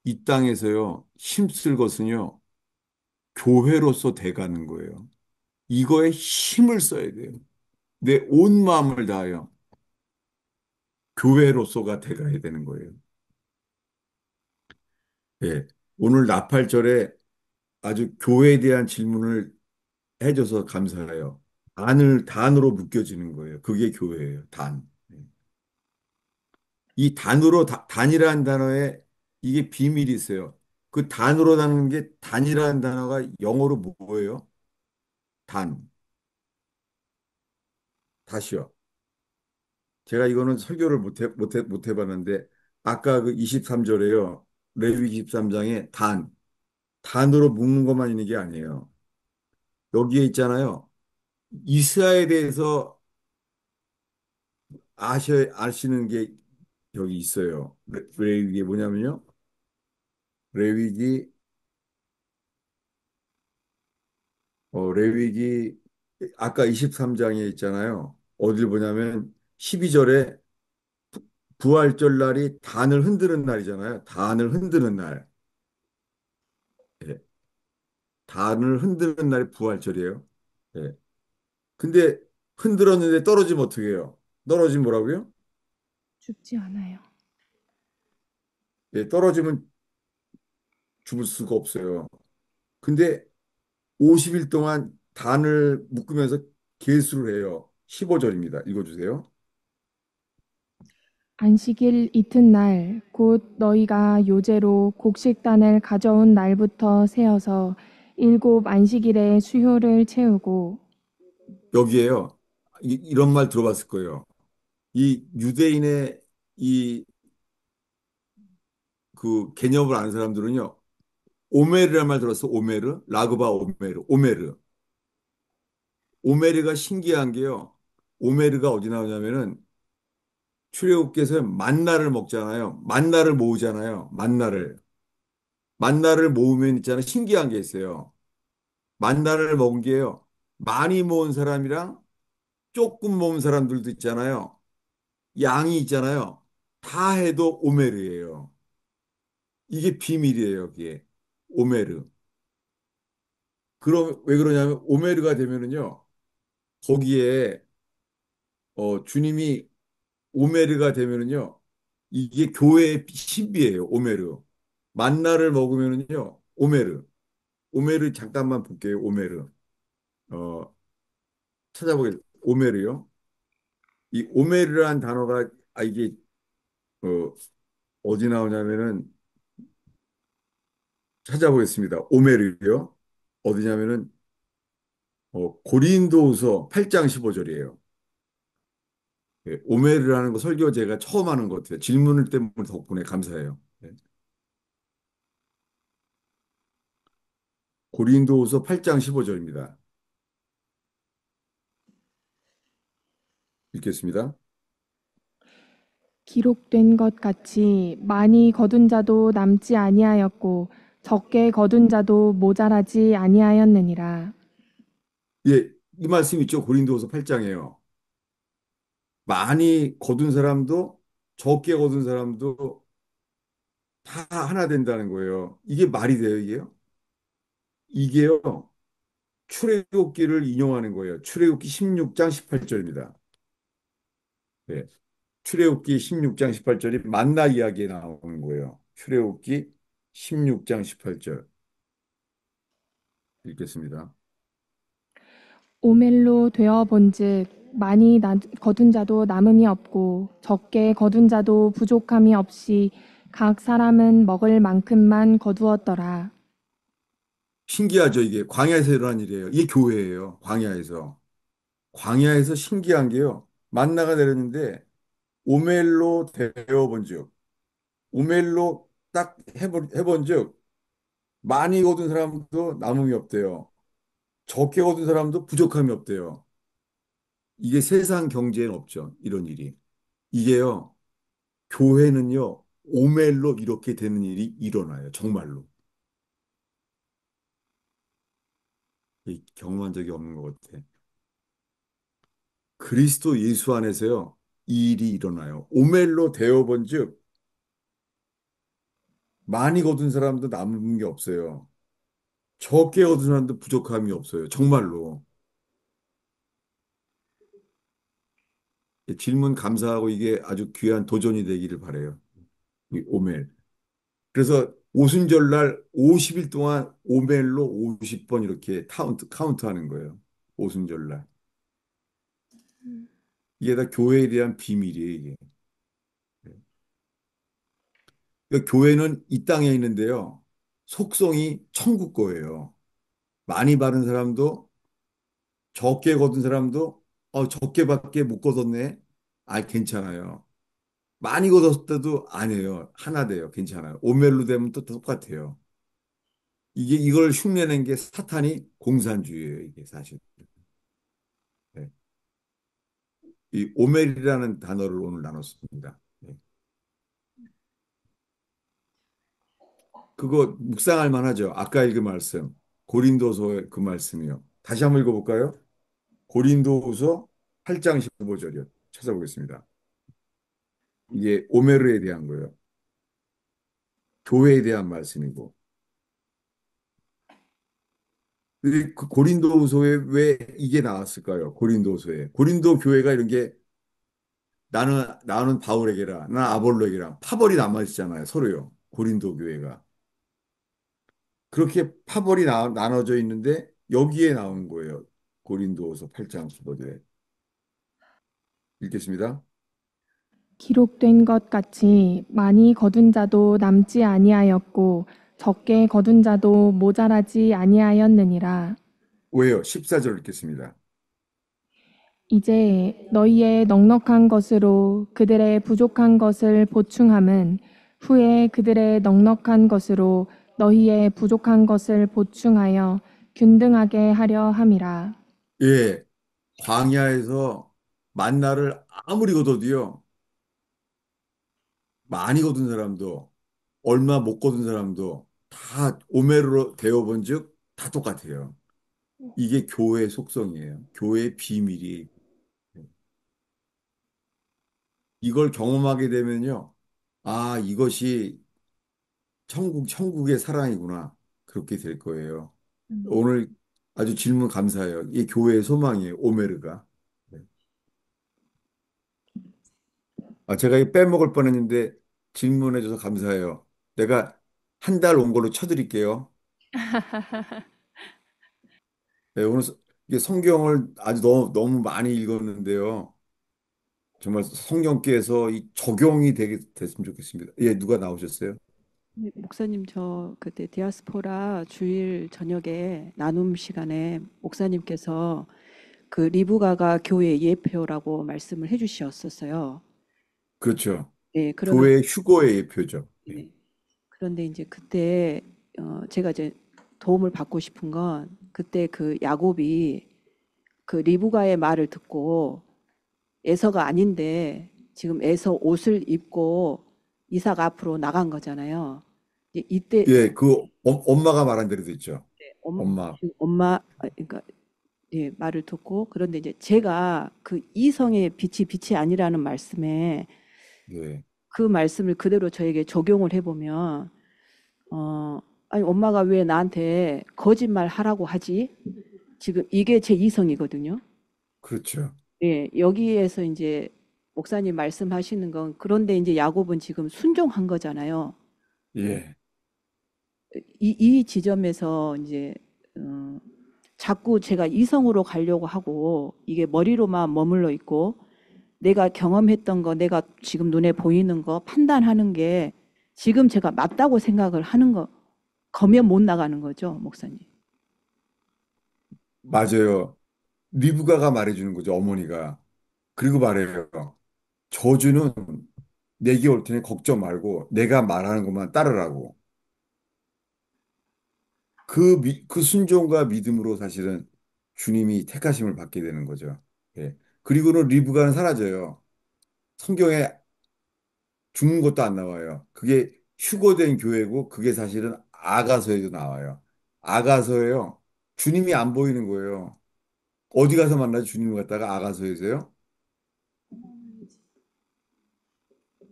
이 땅에서요, 힘쓸 것은요, 교회로서 돼가는 거예요. 이거에 힘을 써야 돼요. 내 온 마음을 다하여 교회로서가 돼가야 되는 거예요. 예. 오늘 나팔절에 아주 교회에 대한 질문을 해줘서 감사해요. 단으로 묶여지는 거예요. 그게 교회예요. 단. 예. 이 단이라는 단어에 이게 비밀이 있어요. 그 단으로 나는 게 단이라는 단어가 영어로 뭐예요? 단. 다시요. 제가 이거는 설교를 못 해봤는데, 아까 그 23절에요. 레위기 23장에 단으로 묶는 것만 있는 게 아니에요. 여기에 있잖아요. 이스라엘에 대해서 아시는 게 여기 있어요. 레위기에 뭐냐면요. 레위기, 레위기, 아까 23장에 있잖아요. 어딜 보냐면 12절에 부활절 날이 단을 흔드는 날이잖아요. 단을 흔드는 날. 예. 단을 흔드는 날이 부활절이에요. 예. 근데 흔들었는데 떨어지면 어떻게 해요? 떨어지면 뭐라고요? 죽지 않아요. 예, 떨어지면 죽을 수가 없어요. 근데 50일 동안 단을 묶으면서 계수를 해요. 15절입니다. 읽어주세요. 안식일 이튿날 곧 너희가 요제로 곡식단을 가져온 날부터 세어서 일곱 안식일의 수효를 채우고 여기에요. 이런 말 들어봤을 거예요. 이 유대인의 이 그 개념을 아는 사람들은요. 오메르란 말 들었어. 오메르? 라그바 오메르. 오메르. 오메르가 신기한 게요. 오메르가 어디 나오냐면은 출애굽기에서 만나를 먹잖아요. 만나를 모으잖아요. 만나를. 만나를 모으면 있잖아요. 신기한 게 있어요. 만나를 먹은 게요. 많이 모은 사람이랑 조금 모은 사람들도 있잖아요. 양이 있잖아요. 다 해도 오메르예요. 이게 비밀이에요, 여기에. 오메르. 그럼 왜 그러냐면 오메르가 되면은요. 거기에 주님이 오메르가 되면은요. 이게 교회의 신비예요, 오메르. 만나를 먹으면은요. 오메르. 오메르 잠깐만 볼게요. 오메르. 어, 찾아보겠습니다. 오메르요. 이 오메르란 단어가 이게 어, 어디 나오냐면은 찾아보겠습니다. 오메르요. 어디냐면은 고린도후서 8장 15절이에요. 예, 오메르라는 거 설교 제가 처음 하는 것 같아요. 질문을 때문에 덕분에 감사해요. 예. 고린도후서 8장 15절입니다. 읽겠습니다. 기록된 것 같이 많이 거둔 자도 남지 아니하였고 적게 거둔 자도 모자라지 아니하였느니라. 예, 이 말씀 있죠. 고린도후서 8장이에요. 많이 거둔 사람도 적게 거둔 사람도 다 하나 된다는 거예요. 이게 말이 돼요, 이게요? 이게요. 출애굽기를 인용하는 거예요. 출애굽기 16장 18절입니다. 출애굽기 16장 18절이 만나 이야기에 나오는 거예요. 출애굽기 16장 18절 읽겠습니다. 오멜로 되어 본즉 많이 거둔 자도 남음이 없고 적게 거둔 자도 부족함이 없이 각 사람은 먹을 만큼만 거두었더라. 신기하죠, 이게. 광야에서 일어난 일이에요. 이게 교회예요. 광야에서. 광야에서 신기한 게요. 만나가 내렸는데 오멜로 되어 본즉 오멜로 딱 해본즉 많이 거둔 사람도 남음이 없대요. 적게 거둔 사람도 부족함이 없대요. 이게 세상 경제엔 없죠. 이런 일이. 이게요. 교회는요. 오멜로 이렇게 되는 일이 일어나요. 정말로. 경험한 적이 없는 것 같아. 그리스도 예수 안에서요. 이 일이 일어나요. 오멜로 되어본즉 많이 거둔 사람도 남은 게 없어요. 적게 거둔 사람도 부족함이 없어요. 정말로. 질문 감사하고 이게 아주 귀한 도전이 되기를 바래요. 이 오멜. 그래서 오순절날 50일 동안 오멜로 50번 이렇게 카운트 하는 거예요. 오순절날. 이게 다 교회에 대한 비밀이에요, 이게. 그러니까 교회는 이 땅에 있는데요. 속성이 천국 거예요. 많이 받은 사람도 적게 거둔 사람도 적게밖에 못 거뒀네. 아, 괜찮아요. 많이 거뒀을 도 아니에요. 하나 돼요. 괜찮아요. 오멜로 되면 또 똑같아요. 이걸 흉내낸 게 사탄이 공산주의예요. 이게 사실. 네. 이 오멜이라는 단어를 오늘 나눴습니다. 네. 그거 묵상할 만하죠. 아까 읽은 말씀. 고린도서의 그 말씀이요. 다시 한번 읽어볼까요? 고린도후서 8장 15절이요. 찾아보겠습니다. 이게 오메르에 대한 거예요. 교회에 대한 말씀이고. 근데 그 고린도후서에 왜 이게 나왔을까요? 고린도서에. 고린도 교회가 이런 게 나는 바울에게라, 나는 아볼로에게라 파벌이 남아있잖아요. 서로요. 고린도 교회가. 그렇게 파벌이 나눠져 있는데 여기에 나온 거예요. 고린도후서 8장 15절에. 읽겠습니다. 기록된 것 같이 많이 거둔 자도 남지 아니하였고 적게 거둔 자도 모자라지 아니하였느니라. 왜요? 14절 읽겠습니다. 이제 너희의 넉넉한 것으로 그들의 부족한 것을 보충함은 후에 그들의 넉넉한 것으로 너희의 부족한 것을 보충하여 균등하게 하려 함이라. 예, 광야에서 만나를 아무리 거둬도요, 많이 거둔 사람도, 얼마 못 거둔 사람도 다 오메르로 되어본즉 다 똑같아요. 이게 교회의 속성이에요. 교회의 비밀이. 이걸 경험하게 되면요, 아, 이것이 천국의 사랑이구나. 그렇게 될 거예요. 오늘 아주 질문 감사해요. 이 교회의 소망이에요. 오메르가. 네. 제가 이 빼먹을 뻔했는데 질문해줘서 감사해요. 내가 한 달 온 걸로 쳐드릴게요. 네, 오늘 이게 성경을 아주 너무 많이 읽었는데요. 정말 성경께서 이 적용이 됐으면 좋겠습니다. 예, 누가 나오셨어요? 네, 목사님 저 그때 디아스포라 주일 저녁에 나눔 시간에 목사님께서 그 리브가가 교회 예표라고 말씀을 해주셨었어요. 그렇죠. 네, 그러면 교회의 휴거의 예표죠. 예. 네, 그런데 이제 그때 제가 이제 도움을 받고 싶은 건 그때 그 야곱이 그 리브가의 말을 듣고 에서가 아닌데 지금 에서 옷을 입고 이삭 앞으로 나간 거잖아요. 이때 예, 엄마가 말한 대로 됐죠. 엄마. 엄마 그러니까 예, 말을 듣고 그런데 이제 제가 그 이성의 빛이 아니라는 말씀에 예, 그 말씀을 그대로 저에게 적용을 해보면 아니 엄마가 왜 나한테 거짓말 하라고 하지? 지금 이게 제 이성이거든요. 그렇죠. 예, 여기에서 이제 목사님 말씀하시는 건 그런데 이제 야곱은 지금 순종한 거잖아요. 예. 이 지점에서 이제 어, 자꾸 제가 이성으로 가려고 하고 이게 머리로만 머물러 있고 내가 경험했던 거, 내가 지금 눈에 보이는 거 판단하는 게 지금 제가 맞다고 생각을 하는 거, 거면 못 나가는 거죠, 목사님. 맞아요. 리브가가 말해주는 거죠, 어머니가. 그리고 말해요. 저주는 내게 올 테니 걱정 말고 내가 말하는 것만 따르라고. 그 순종과 믿음으로 사실은 주님이 택하심을 받게 되는 거죠. 예. 그리고는 리브가는 사라져요. 성경에 죽는 것도 안 나와요. 그게 휴거된 교회고 그게 사실은 아가서에도 나와요. 아가서에요. 주님이 안 보이는 거예요. 어디 가서 만나죠? 주님을 갖다가 아가서에서요?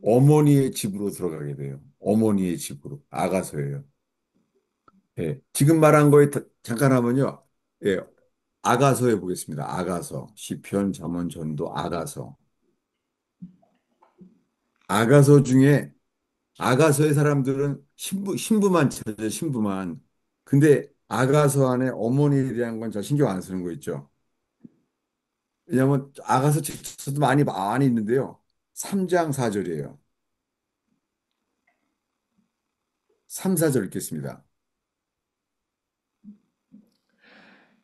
어머니의 집으로 들어가게 돼요. 어머니의 집으로. 아가서예요. 예. 지금 말한 거에 잠깐 하면요. 예. 아가서에 보겠습니다. 아가서. 시편, 잠언, 전도, 아가서. 아가서 중에 아가서의 사람들은 신부만 찾아요, 신부만. 근데 아가서 안에 어머니에 대한 건 잘 신경 안 쓰는 거 있죠. 왜냐하면 아가서 책에서도 많이 있는데요. 3장 4절이에요. 3, 4절 읽겠습니다.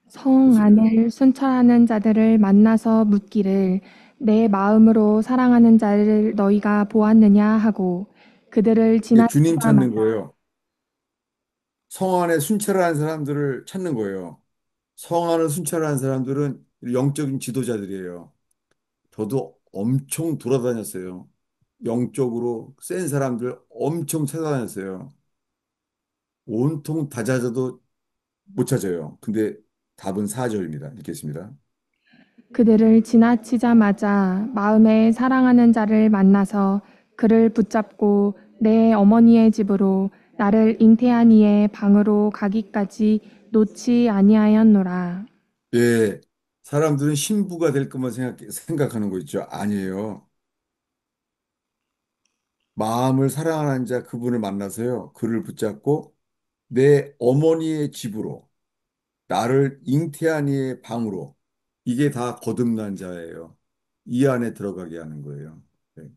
성 보세요. 안을 순찰하는 자들을 만나서 묻기를 내 마음으로 사랑하는 자를 너희가 보았느냐 하고 그들을 이게 주님 지나치자마자 찾는 거예요. 성 안에 순찰하는 사람들을 찾는 거예요. 성 안을 순찰하는 사람들은 영적인 지도자들이에요. 저도 엄청 돌아다녔어요. 영적으로 센 사람들 엄청 찾아다녔어요. 온통 다 찾아도 못 찾아요. 근데 답은 4절입니다. 읽겠습니다. 그들을 지나치자마자 마음에 사랑하는 자를 만나서 그를 붙잡고 내 어머니의 집으로 나를 잉태한 이의 방으로 가기까지 놓지 아니하였노라. 예, 사람들은 신부가 될 것만 생각하는 거 있죠. 아니에요. 마음을 사랑하는 자 그분을 만나서요. 그를 붙잡고 내 어머니의 집으로 나를 잉태한 이의 방으로 이게 다 거듭난 자예요. 이 안에 들어가게 하는 거예요. 네.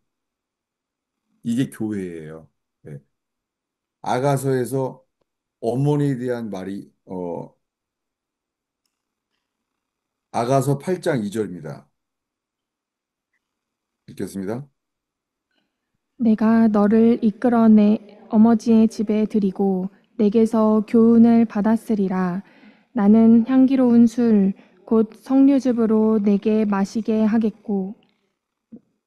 이게 교회예요. 네. 아가서에서 어머니에 대한 말이 아가서 8장 2절입니다. 읽겠습니다. 내가 너를 이끌어 내 어머지의 집에 들이고 내게서 교훈을 받았으리라. 나는 향기로운 술, 곧 석류즙으로 내게 마시게 하겠고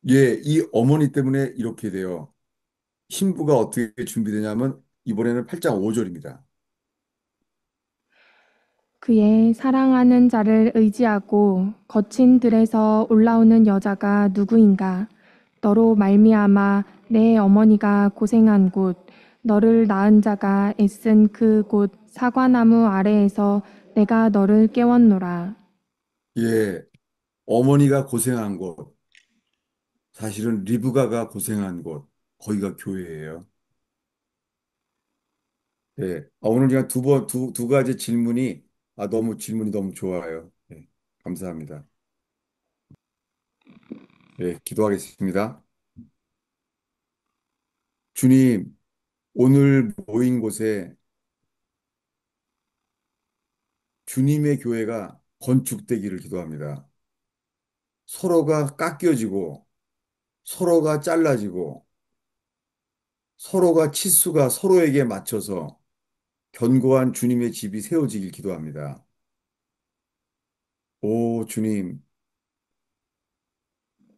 예, 이 어머니 때문에 이렇게 돼요. 신부가 어떻게 준비되냐면 이번에는 8장 5절입니다. 그의 사랑하는 자를 의지하고 거친 들에서 올라오는 여자가 누구인가? 너로 말미암아 내 어머니가 고생한 곳, 너를 낳은 자가 애쓴 그 곳 사과나무 아래에서 내가 너를 깨웠노라. 예, 어머니가 고생한 곳, 사실은 리브가가 고생한 곳, 거기가 교회예요. 예, 오늘 그냥 두 가지 질문이, 질문이 너무 좋아요. 예, 감사합니다. 예, 기도하겠습니다. 주님, 오늘 모인 곳에 주님의 교회가 건축되기를 기도합니다. 서로가 깎여지고, 서로가 잘라지고, 서로가 치수가 서로에게 맞춰서 견고한 주님의 집이 세워지길 기도합니다. 오, 주님,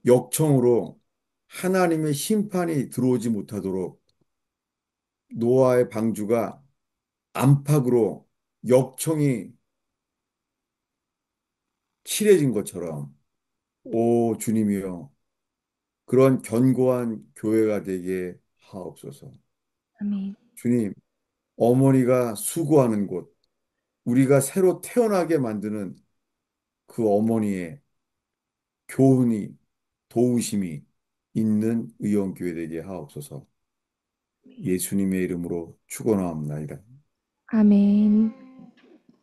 역청으로 하나님의 심판이 들어오지 못하도록 노아의 방주가 안팎으로 역청이 칠해진 것처럼, 오, 주님이여, 그런 견고한 교회가 되게 하옵소서. 아멘. 주님, 어머니가 수고하는 곳, 우리가 새로 태어나게 만드는 그 어머니의 교훈이, 도우심이 있는 의원교회 되게 하옵소서. 예수님의 이름으로 축원하옵나이다. 아멘.